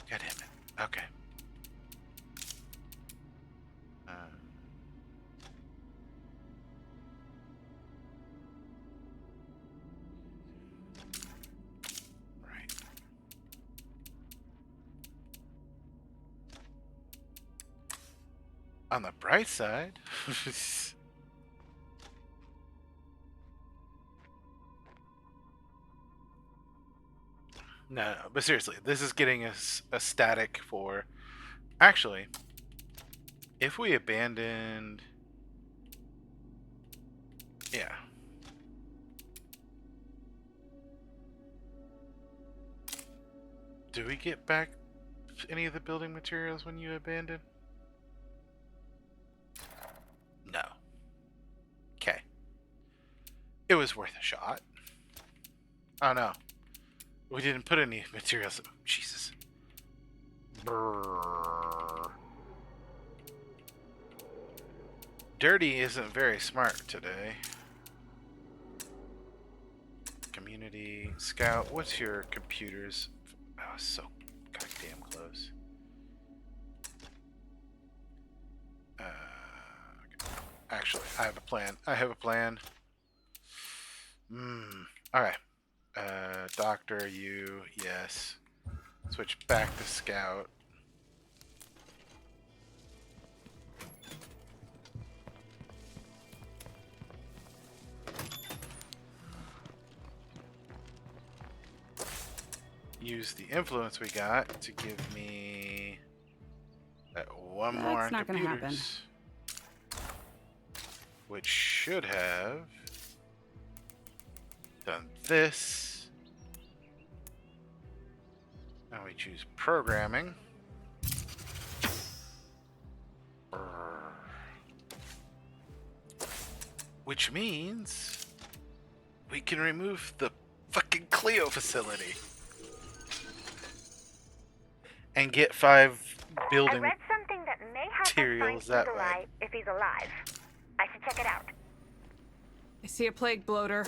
God damn it. Okay. Right. On the bright side... No, but seriously, this is getting us a static for... Actually, if we abandoned... Yeah. Do we get back any of the building materials when you abandon? No. Okay. It was worth a shot. Oh no. We didn't put any materials. Oh, Jesus. Brrr. Dirty isn't very smart today. Community Scout. What's your computers? Oh, so goddamn close. Actually, I have a plan. Alright. Doctor, you, yes. Switch back to Scout. Use the influence we got to give me one more on
That's not gonna happen.
computers. Which should have Done this. Now we choose programming. Which means we can remove the fucking Cleo facility and get 5
I
building
read something that may help us
materials
find
that
Eagle
way.
Eye if he's alive. I should check it out.
I see a plague bloater.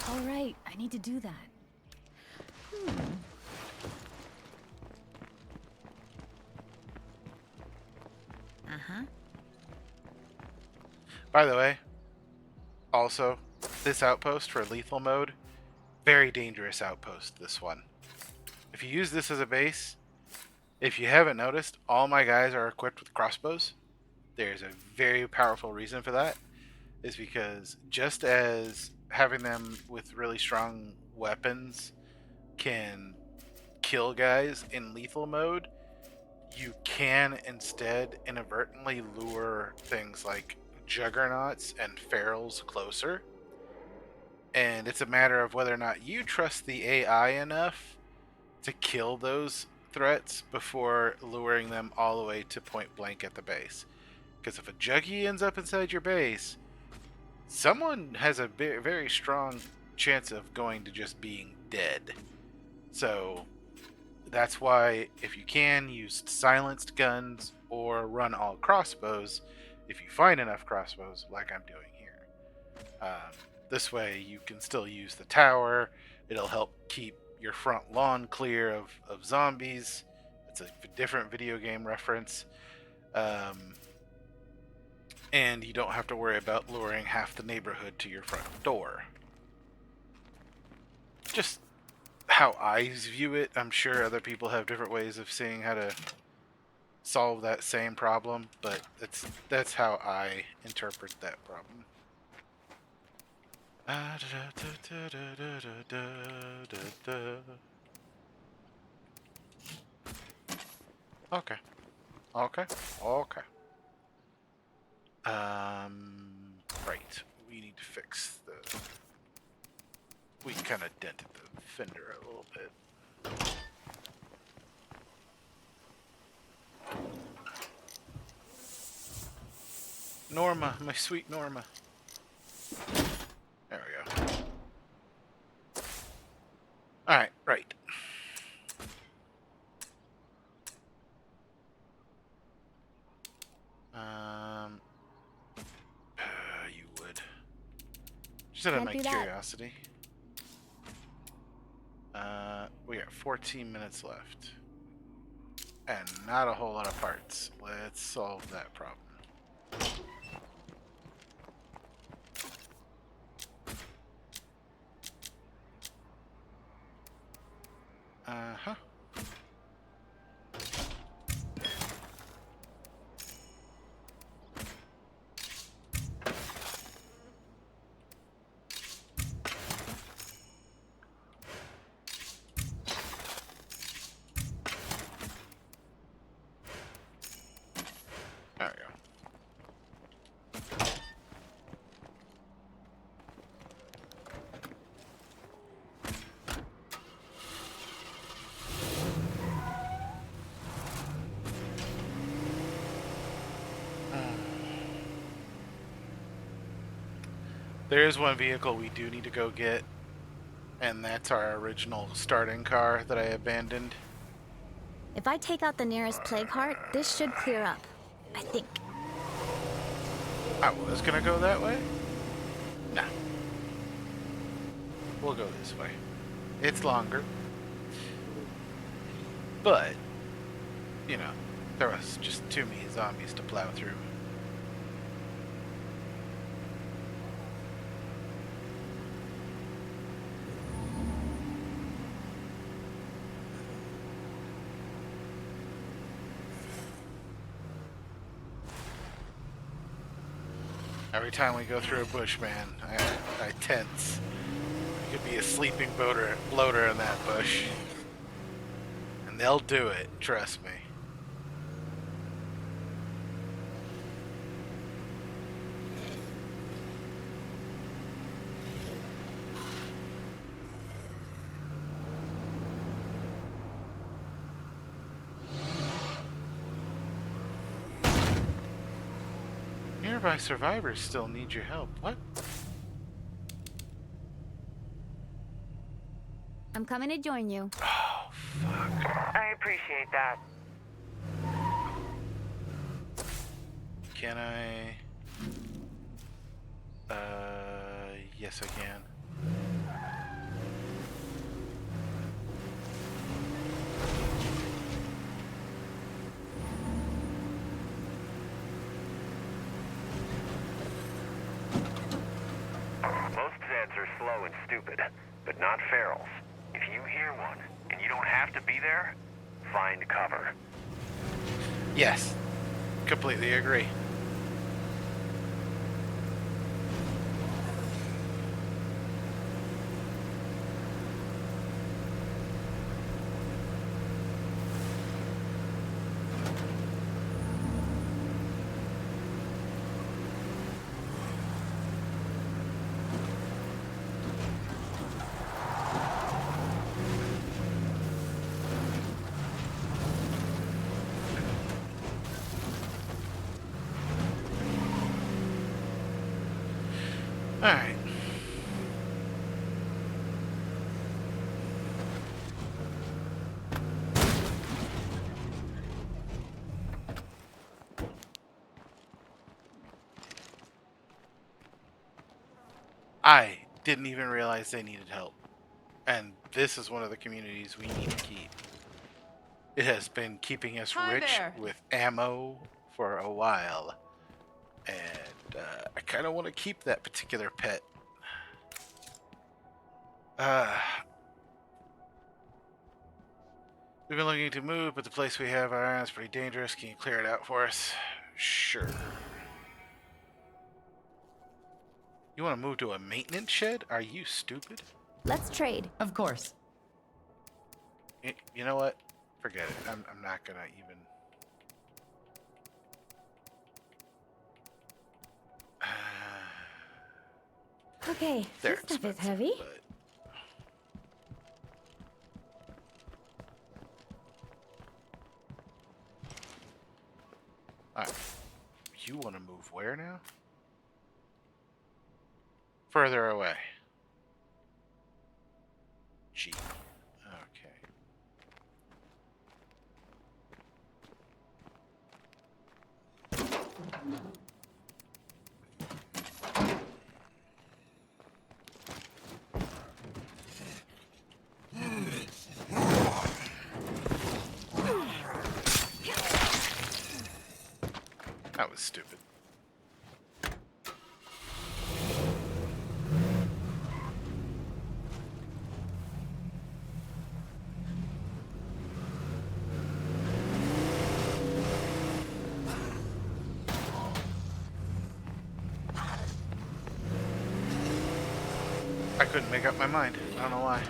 All right, I need to do that. Uh-huh.
By the way, also, this outpost for lethal mode, very dangerous outpost, this one. If you use this as a base, if you haven't noticed, all my guys are equipped with crossbows. There's a very powerful reason for that, is because just as having them with really strong weapons can kill guys in lethal mode, you can instead inadvertently lure things like juggernauts and ferals closer. And it's a matter of whether or not you trust the AI enough to kill those threats before luring them all the way to point blank at the base. Because if a juggy ends up inside your base, someone has a very strong chance of going to just being dead. So that's why, if you can, use silenced guns or run all crossbows if you find enough crossbows, like I'm doing here. This way you can still use the tower. It'll help keep your front lawn clear of zombies. It's a different video game reference. And you don't have to worry about luring half the neighborhood to your front door. Just how I view it. I'm sure other people have different ways of seeing how to solve that same problem, but that's how I interpret that problem. Okay. Right. We need to fix the... We kind of dented the fender a little bit. Norma, my sweet Norma. There we go. Alright, right. You would. Just out of my curiosity. We got 14 minutes left. And not a whole lot of parts. Let's solve that problem. Uh-huh. There we go. There is one vehicle we do need to go get, and that's our original starting car that I abandoned.
If I take out the nearest plague heart, this should clear up. I think.
I was gonna go that way? Nah. We'll go this way. It's longer. But, you know, there was just too many zombies to plow through. Every time we go through a bush, man, I tense. There could be a sleeping bloater in that bush. And they'll do it, trust me. Nearby survivors still need your help. What?
I'm coming to join you.
Oh, fuck.
I appreciate that.
Can I? Yes, I can.
Most Zeds are slow and stupid, but not ferals. If you hear one, and you don't have to be there, find cover.
Yes. Completely agree. Alright. I didn't even realize they needed help. And this is one of the communities we need to keep. It has been keeping us
Hi
rich
there.
with ammo for a while. And I kind of want to keep that particular pet. We've been looking to move, but the place we have our eye on is pretty dangerous. Can you clear it out for us? Sure. You want to move to a maintenance shed? Are you stupid?
Let's trade.
Of course.
You know what? Forget it. I'm not gonna even.
Okay,
They're
this stuff is
expensive,
heavy.
but- Alright. You want to move where now? Further away. Gee. Okay. That was stupid. I couldn't make up my mind. I don't know why.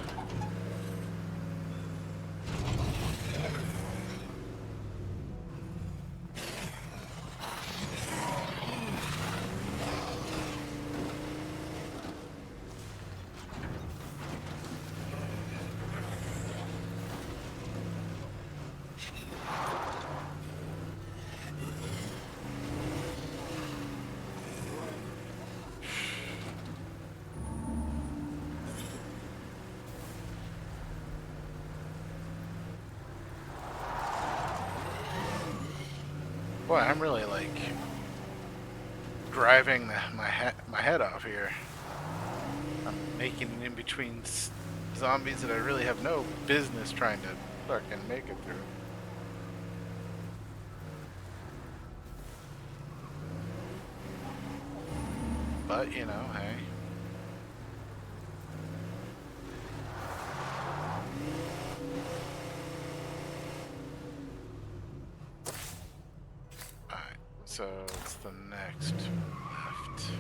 Boy, I'm really like driving my head off here. I'm making it in between zombies that I really have no business trying to fucking make it through. But, you know, hey. Alright, so it's the next left.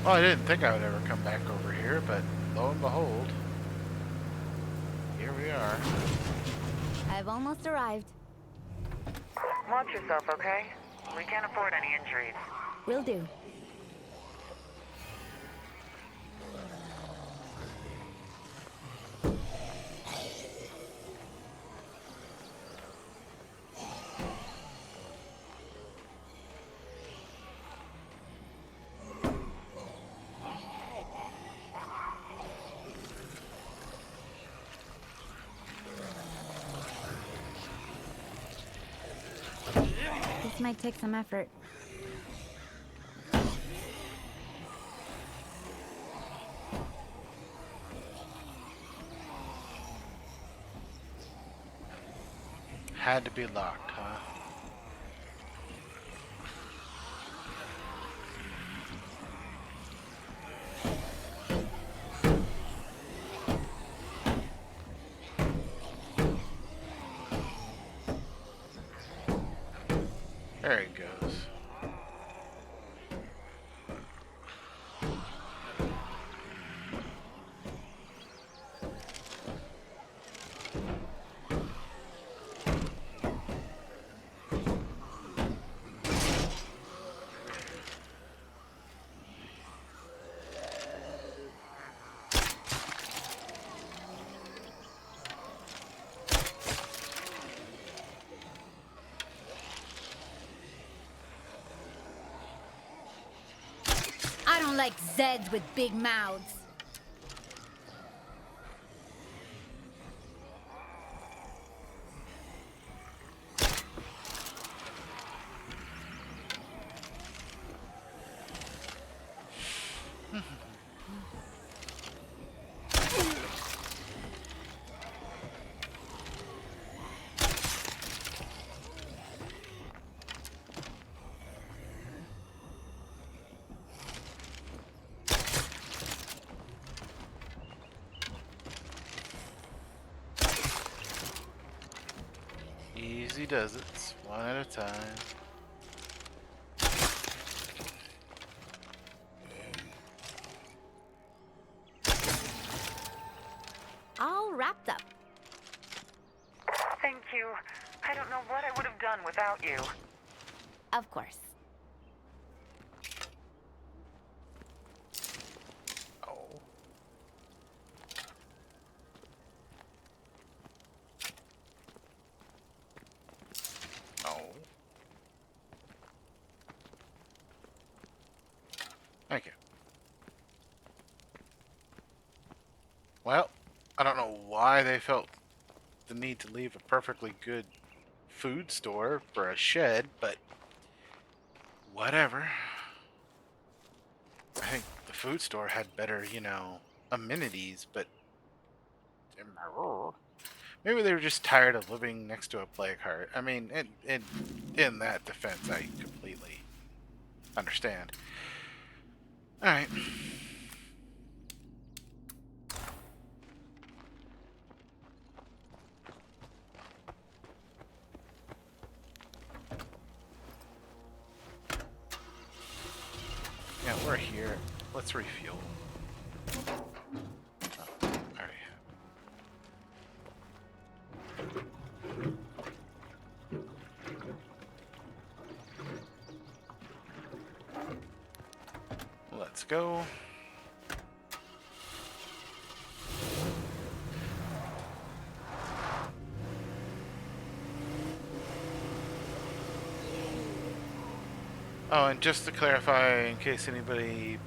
Well, I didn't think I would ever come back over here, but lo and behold, here we are.
I've almost arrived.
Watch yourself, okay? We can't afford any injuries.
Will do. This might take some effort.
Had to be locked, huh? There it goes.
I don't like Zeds with big mouths.
Easy does it, one at a time.
All wrapped up.
Thank you. I don't know what I would have done without you.
Of course.
Oh. Oh. Thank you. Well, I don't know why they felt the need to leave a perfectly good food store for a shed, but whatever. I think the food store had better, you know, amenities, but maybe they were just tired of living next to a plague heart. I mean, in that defense, I completely understand. All right. Yeah, we're here. Let's refuel. Oh, I already have. Let's go. Oh, and just to clarify, in case anybody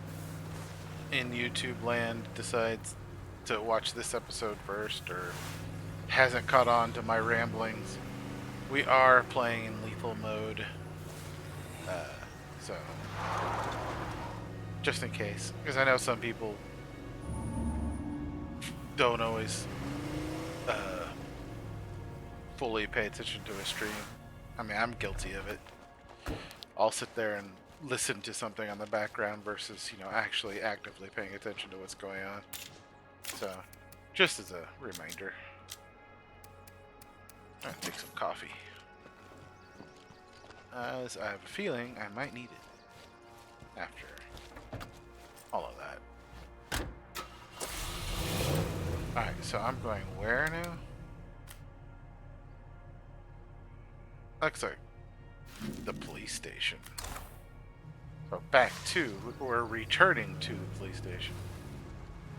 in YouTube land decides to watch this episode first or hasn't caught on to my ramblings, we are playing in lethal mode. So, just in case, because I know some people don't always fully pay attention to a stream. I mean, I'm guilty of it. I'll sit there and listen to something on the background versus, you know, actually actively paying attention to what's going on. So, just as a reminder. I'm gonna take some coffee. As I have a feeling I might need it after all of that. Alright, so I'm going where now? Looks like the police station. So back to, we're returning to the police station.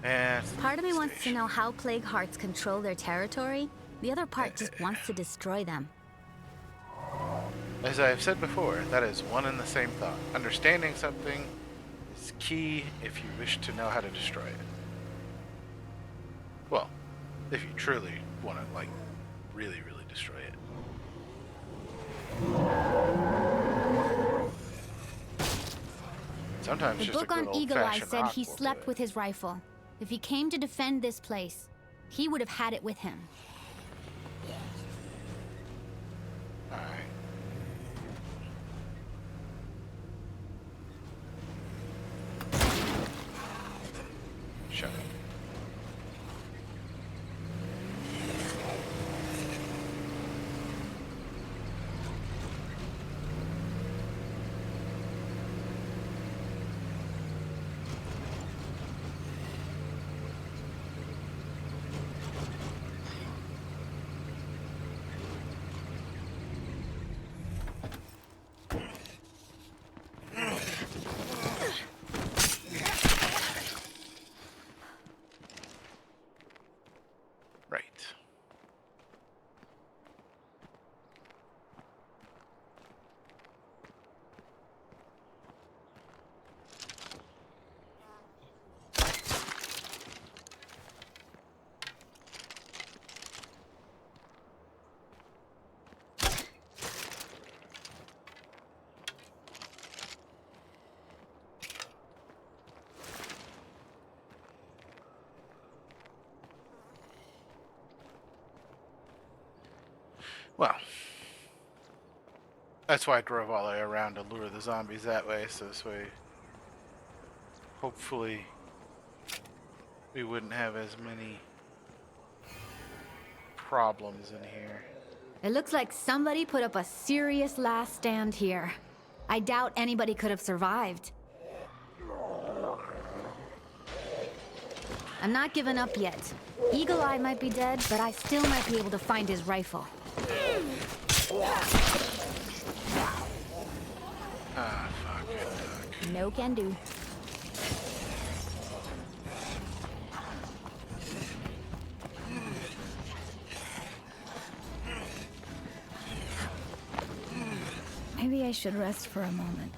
And
Part of me wants to know how Plague Hearts control their territory. The other part just wants to destroy them.
As I have said before, that is one and the same thought. Understanding something is key if you wish to know how to destroy it. Well, if you truly want to, like, really, really destroy it. Sometimes
The
just
book
a
on
good
Eagle Eye
old-fashioned
said
rock
he
will do
slept
it.
with his rifle. If he came to defend this place, he would have had it with him.
Alright. Shut up. Right. Well, that's why I drove all the way around to lure the zombies that way, so this way, hopefully, we wouldn't have as many problems in here.
It looks like somebody put up a serious last stand here. I doubt anybody could have survived. I'm not giving up yet. Eagle Eye might be dead, but I still might be able to find his rifle.
Ah, fuck.
No can do. Maybe I should rest for a moment.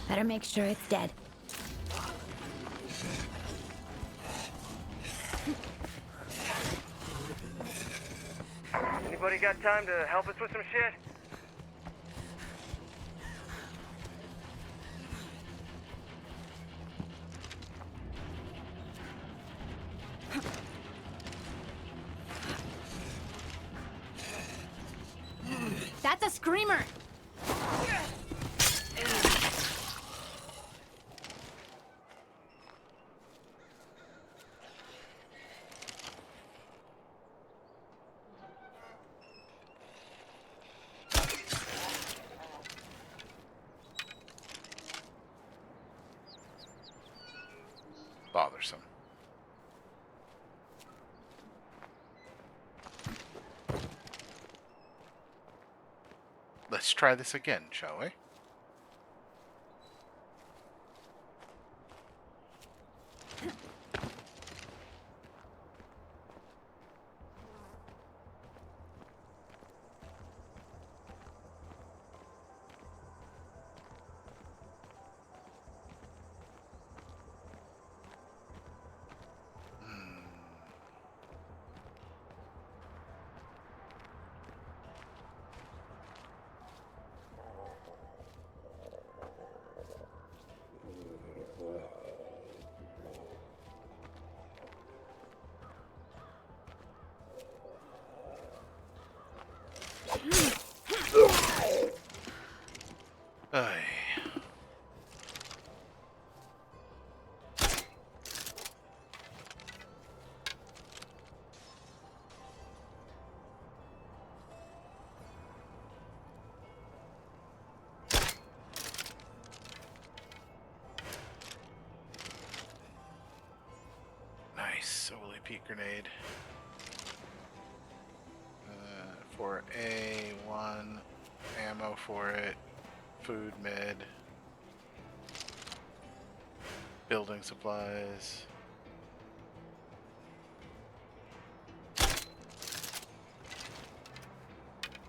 Better make sure it's dead.
Anybody got time to help us with some shit?
That's a screamer!
Bothersome. Let's try this again, shall we? Nice. Holy peak grenade. For A1. Ammo for it. Food, med. Building supplies.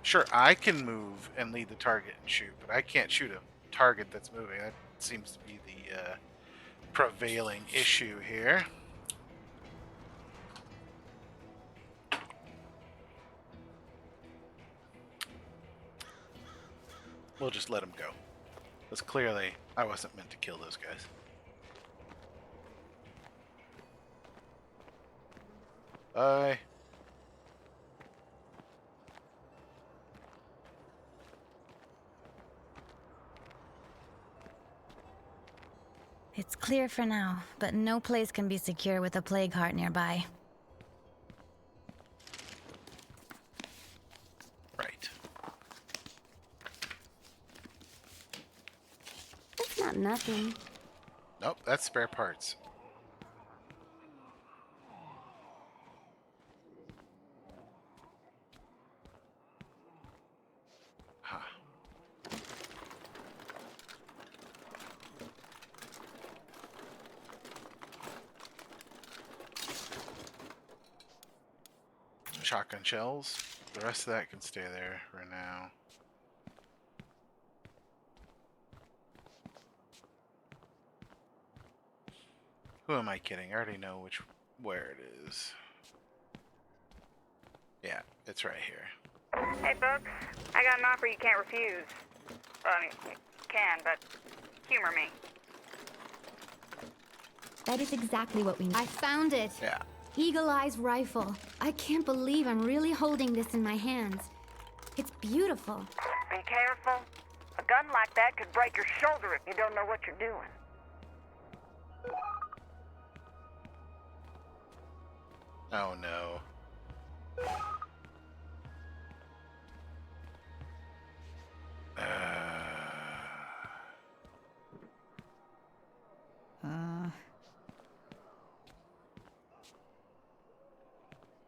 Sure, I can move and lead the target and shoot, but I can't shoot a target that's moving. That seems to be the prevailing issue here. We'll just let him go. Because clearly, I wasn't meant to kill those guys. Bye.
It's clear for now, but no place can be secure with a plague heart nearby.
Right.
That's not nothing.
Nope, that's spare parts. Huh. Shotgun shells. The rest of that can stay there for now. Who am I kidding? I already know where it is. Yeah, it's right here.
Hey, Bugs. I got an offer you can't refuse. Well, I mean, you can, but humor me.
That is exactly what we need. I found it.
Yeah.
Eagle Eye's rifle. I can't believe I'm really holding this in my hands. It's beautiful.
Be careful. A gun like that could break your shoulder if you don't know what you're doing.
Oh no.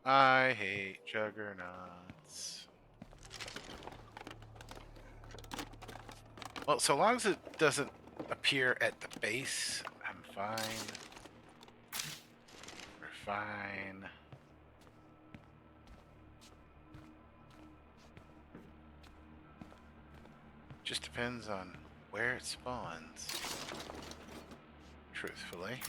I hate juggernauts. Well, so long as it doesn't appear at the base, I'm fine. We're fine. Just depends on where it spawns. Truthfully.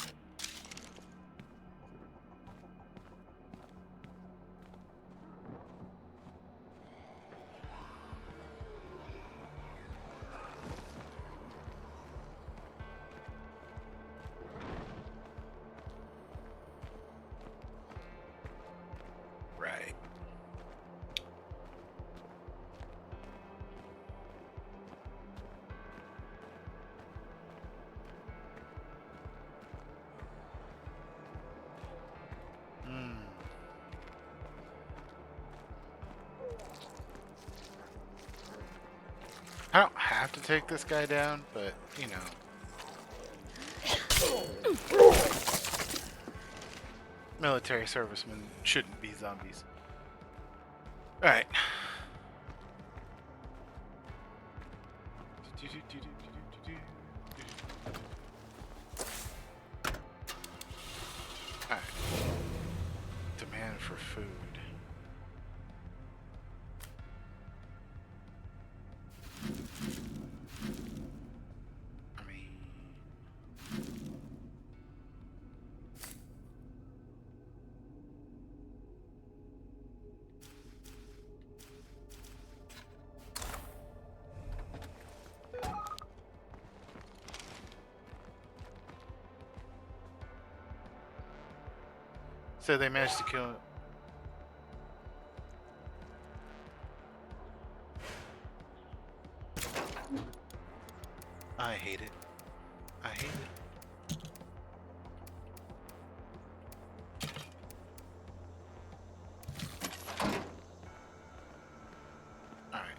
Right. I don't have to take this guy down, but, you know. Military servicemen shouldn't be zombies. Alright. Alright. Demand for food. So they managed to kill. I hate it. I hate it. All right.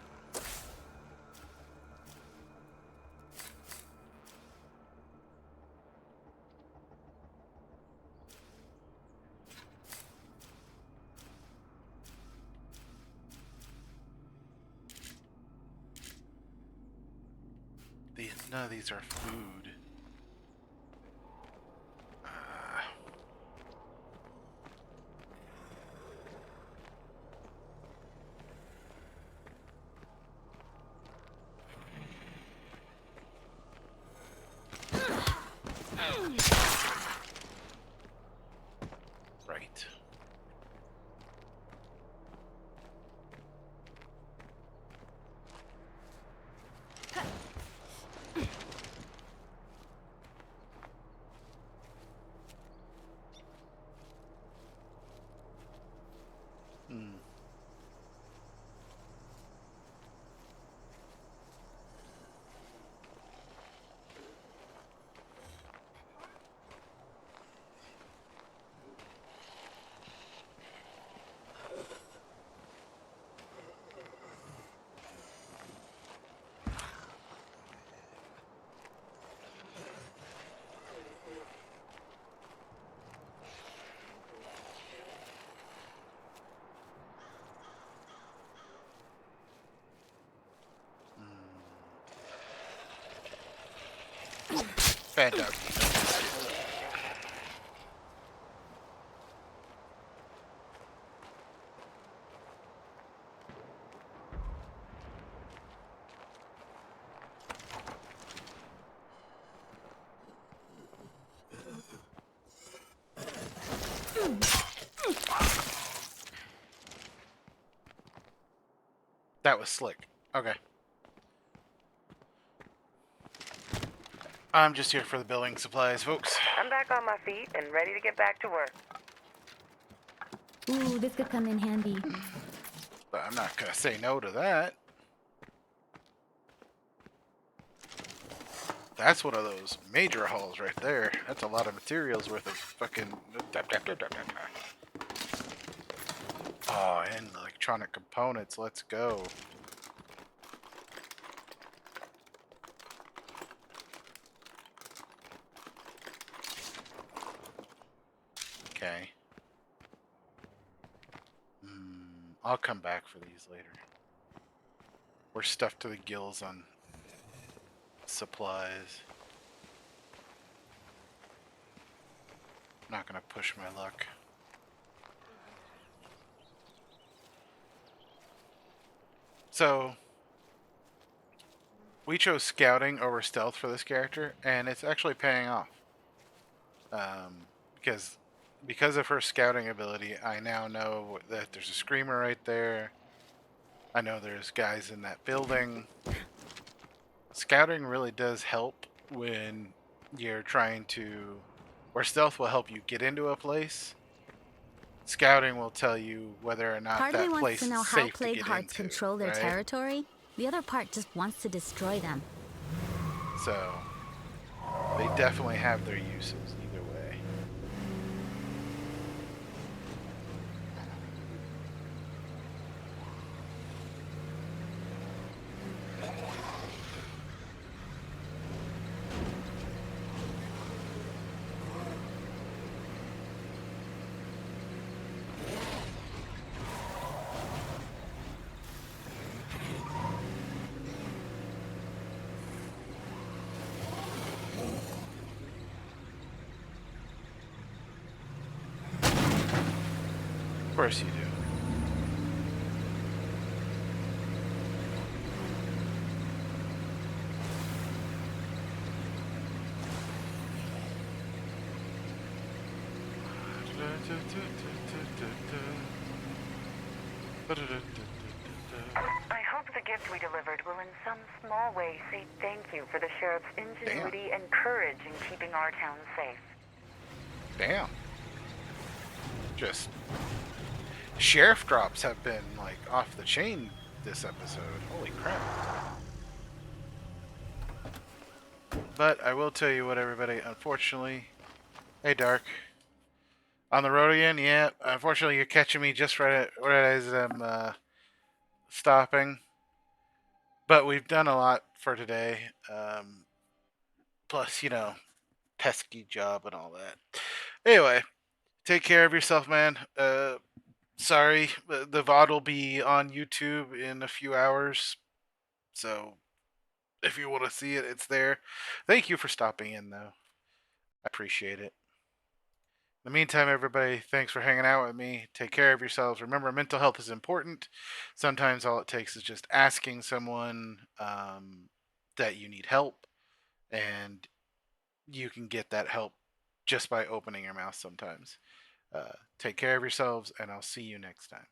None of these are food. Right. Bad dog. That was slick. Okay. I'm just here for the building supplies, folks.
I'm back on my feet and ready to get back to work.
Ooh, this could come in handy.
But I'm not gonna say no to that. That's one of those major hauls right there. That's a lot of materials worth of fucking... Oh, and electronic components. Let's go. Okay. I'll come back for these later. We're stuffed to the gills on supplies. I'm not gonna push my luck. So, we chose scouting over stealth for this character, and it's actually paying off. Because of her scouting ability, I now know that there's a screamer right there. I know there's guys in that building. Scouting really does help when you're trying to... Where stealth will help you get into a place, scouting will tell you whether or not
Part
that
of me
place
wants to know
is
how
safe to
plague
get
hearts
into,
control their
right?
territory. The other part just wants to destroy them.
So, they definitely have their uses either way. Of course you do.
I hope the gift we delivered will in some small way say thank you for the sheriff's ingenuity and courage in keeping our town safe.
Damn. Just... Sheriff drops have been, like, off the chain this episode. Holy crap. But I will tell you what, everybody, unfortunately... Hey, Dark. On the road again? Yeah, unfortunately you're catching me just right as I'm stopping. But we've done a lot for today. Plus, you know, pesky job and all that. Anyway, take care of yourself, man. Sorry, the VOD will be on YouTube in a few hours. So, If you want to see it, it's there. Thank you for stopping in, though. I appreciate it. In the meantime, everybody, thanks for hanging out with me. Take care of yourselves. Remember, mental health is important. Sometimes all it takes is just asking someone that you need help, and you can get that help just by opening your mouth sometimes. Take care of yourselves, and I'll see you next time.